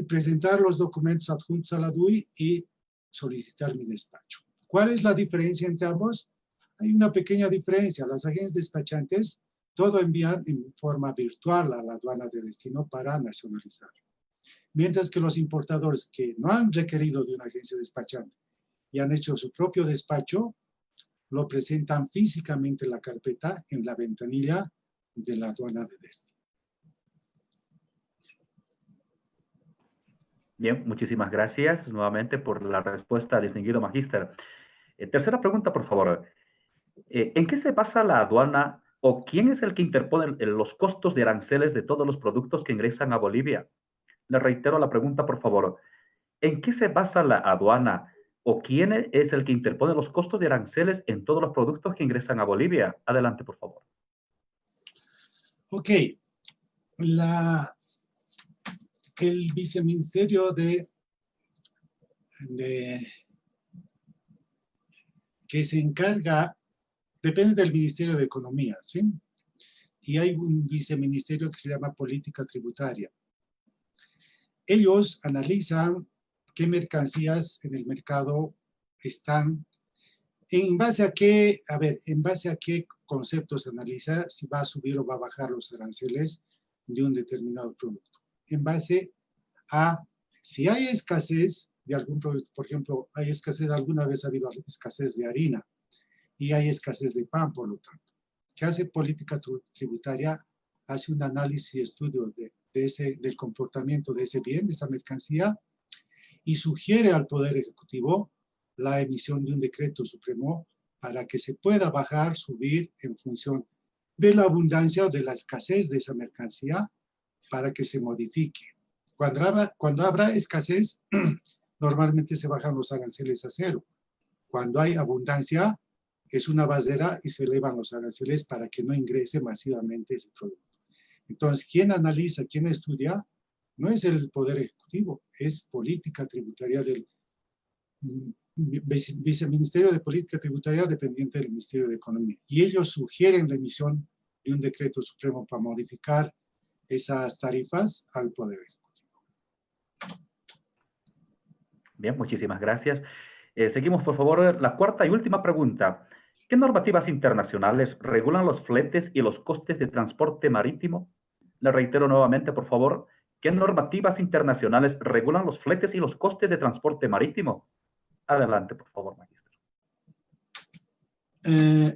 presentar los documentos adjuntos a la DUI y solicitar mi despacho. ¿Cuál es la diferencia entre ambos? Hay una pequeña diferencia. Las agencias despachantes todo envían en forma virtual a la aduana de destino para nacionalizar. Mientras que los importadores que no han requerido de una agencia despachante y han hecho su propio despacho, lo presentan físicamente en la carpeta en la ventanilla de la aduana de destino. Bien, muchísimas gracias nuevamente por la respuesta, distinguido magíster. Tercera pregunta, por favor. ¿En qué se basa la aduana o quién es el que interpone los costos de aranceles de todos los productos que ingresan a Bolivia? Le reitero la pregunta, por favor. ¿En qué se basa la aduana o quién es el que interpone los costos de aranceles en todos los productos que ingresan a Bolivia? Adelante, por favor. Ok. El viceministerio que se encarga, depende del Ministerio de Economía, ¿sí? Y hay un viceministerio que se llama Política Tributaria. Ellos analizan qué mercancías en el mercado están, en base a qué conceptos analiza si va a subir o va a bajar los aranceles de un determinado producto. En base a si hay escasez de algún producto, por ejemplo, alguna vez ha habido escasez de harina y hay escasez de pan, por lo tanto. ¿Qué hace política tributaria? Hace un análisis y estudio del comportamiento de ese bien, de esa mercancía, y sugiere al Poder Ejecutivo la emisión de un decreto supremo para que se pueda bajar, subir en función de la abundancia o de la escasez de esa mercancía para que se modifique. Cuando habrá escasez, normalmente se bajan los aranceles a cero. Cuando hay abundancia, es una basera y se elevan los aranceles para que no ingrese masivamente ese producto. Entonces, ¿quién analiza, quién estudia? No es el Poder Ejecutivo, es política tributaria del Viceministerio de Política Tributaria dependiente del Ministerio de Economía. Y ellos sugieren la emisión de un decreto supremo para modificar esas tarifas al Poder Ejecutivo. Bien, muchísimas gracias. Seguimos, por favor, la cuarta y última pregunta. ¿Qué normativas internacionales regulan los fletes y los costes de transporte marítimo? Le reitero nuevamente, por favor, ¿qué normativas internacionales regulan los fletes y los costes de transporte marítimo? Adelante, por favor, magíster.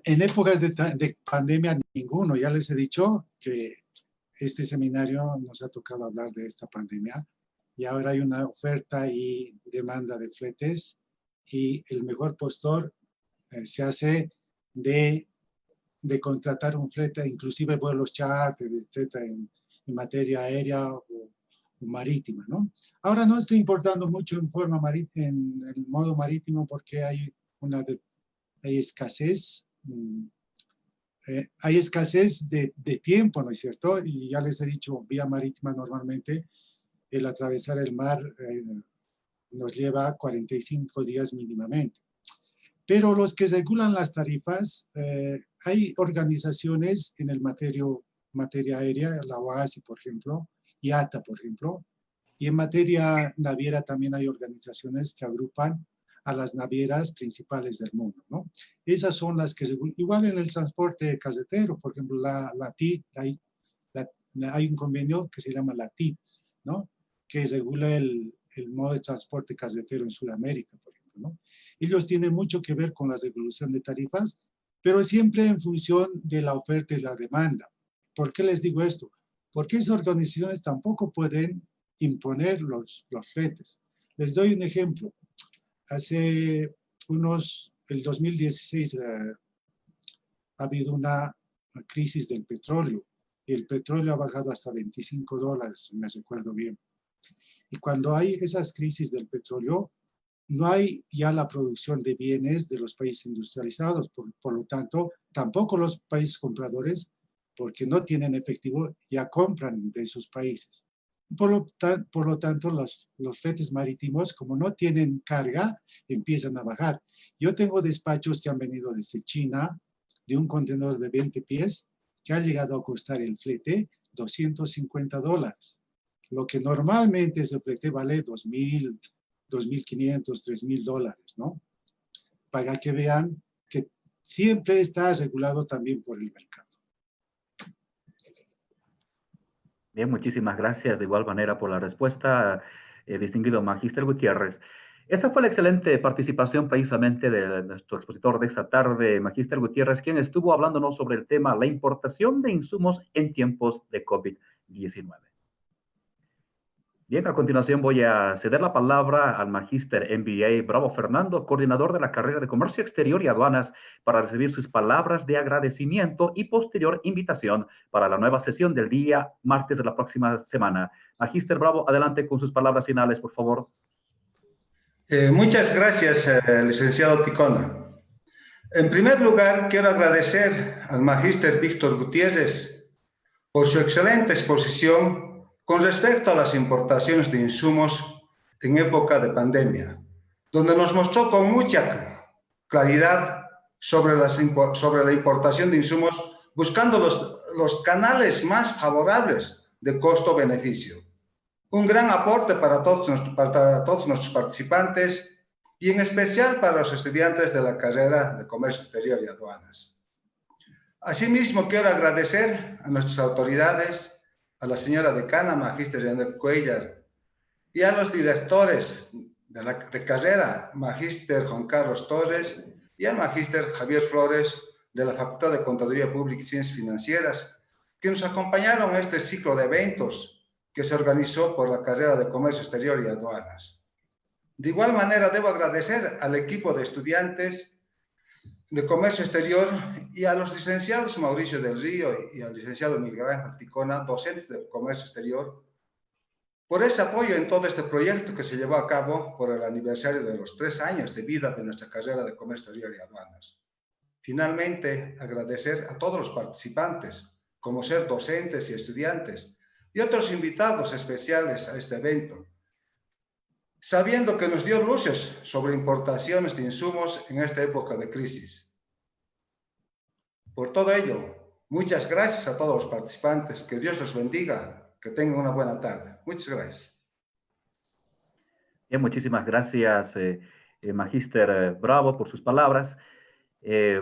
En épocas de pandemia, ninguno. Ya les he dicho que este seminario nos ha tocado hablar de esta pandemia y ahora hay una oferta y demanda de fletes y el mejor postor se hace de contratar un flete, inclusive vuelos charter, etcétera, en materia aérea o marítima, ¿no? Ahora no estoy importando mucho en el modo marítimo porque hay escasez, hay escasez de tiempo, ¿no es cierto? Y ya les he dicho, vía marítima normalmente el atravesar el mar nos lleva 45 días mínimamente. Pero los que regulan las tarifas, hay organizaciones en el materia aérea, la OASI, por ejemplo, IATA, por ejemplo, y en materia naviera también hay organizaciones que agrupan a las navieras principales del mundo, ¿no? Esas son las que, igual en el transporte casetero, por ejemplo, la TIT, hay un convenio que se llama la TIT, ¿no? Que regula el modo de transporte casetero en Sudamérica, por ejemplo, ¿no? Ellos tienen mucho que ver con la regulación de tarifas, pero siempre en función de la oferta y la demanda. ¿Por qué les digo esto? Porque esas organizaciones tampoco pueden imponer los fletes. Les doy un ejemplo. El 2016 ha habido una crisis del petróleo. Y el petróleo ha bajado hasta $25, me recuerdo bien. Y cuando hay esas crisis del petróleo, no hay ya la producción de bienes de los países industrializados. Por lo tanto, tampoco los países compradores, porque no tienen efectivo, ya compran de esos países. Por lo tanto, los fletes marítimos, como no tienen carga, empiezan a bajar. Yo tengo despachos que han venido desde China, de un contenedor de 20 pies, que ha llegado a costar el flete $250. Lo que normalmente ese flete vale $2,000, $2,500, $3,000, ¿no? Para que vean que siempre está regulado también por el mercado. Bien, muchísimas gracias de igual manera por la respuesta, distinguido Magíster Gutiérrez. Esa fue la excelente participación precisamente de nuestro expositor de esta tarde, Magíster Gutiérrez, quien estuvo hablándonos sobre el tema la importación de insumos en tiempos de COVID-19. Bien, a continuación voy a ceder la palabra al Magíster MBA Bravo Fernando, coordinador de la carrera de Comercio Exterior y Aduanas, para recibir sus palabras de agradecimiento y posterior invitación para la nueva sesión del día martes de la próxima semana. Magíster Bravo, adelante con sus palabras finales, por favor. Muchas gracias, licenciado Ticona. En primer lugar, quiero agradecer al Magíster Víctor Gutiérrez por su excelente exposición con respecto a las importaciones de insumos en época de pandemia, donde nos mostró con mucha claridad sobre la importación de insumos, buscando los canales más favorables de costo-beneficio. Un gran aporte para todos nuestros participantes y en especial para los estudiantes de la carrera de Comercio Exterior y Aduanas. Asimismo, quiero agradecer a nuestras autoridades, a la señora decana, Magíster Janet Cuellar, y a los directores de carrera, Magíster Juan Carlos Torres y al Magíster Javier Flores de la Facultad de Contaduría Pública y Ciencias Financieras, que nos acompañaron en este ciclo de eventos que se organizó por la carrera de Comercio Exterior y Aduanas. De igual manera, debo agradecer al equipo de estudiantes de Comercio Exterior y a los licenciados Mauricio del Río y al licenciado Miguel Ángel Ticona, docentes de Comercio Exterior, por ese apoyo en todo este proyecto que se llevó a cabo por el aniversario de los 3 años de vida de nuestra carrera de Comercio Exterior y Aduanas. Finalmente, agradecer a todos los participantes, como ser docentes y estudiantes, y otros invitados especiales a este evento, sabiendo que nos dio luces sobre importaciones de insumos en esta época de crisis. Por todo ello, muchas gracias a todos los participantes, que Dios los bendiga, que tengan una buena tarde. Muchas gracias. Bien, muchísimas gracias, Magíster Bravo, por sus palabras.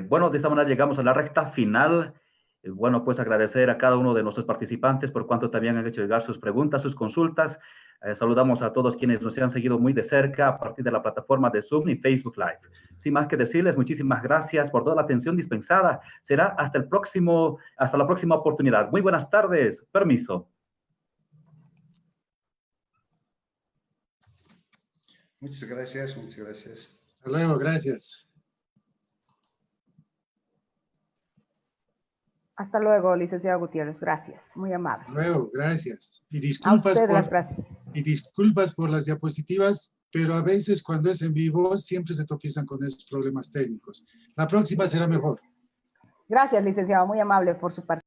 Bueno, de esta manera llegamos a la recta final. Bueno, pues agradecer a cada uno de nuestros participantes por cuanto también han hecho llegar sus preguntas, sus consultas. Saludamos a todos quienes nos han seguido muy de cerca a partir de la plataforma de Zoom y Facebook Live. Sin más que decirles, muchísimas gracias por toda la atención dispensada. Será hasta la próxima oportunidad. Muy buenas tardes. Permiso. Muchas gracias, muchas gracias. Hasta luego, gracias. Hasta luego, licenciado Gutiérrez. Gracias. Muy amable. Hasta luego, gracias. Y A usted las gracias. Y disculpas por las diapositivas, pero a veces cuando es en vivo siempre se tropiezan con esos problemas técnicos. La próxima será mejor. Gracias, licenciado. Muy amable por su participación.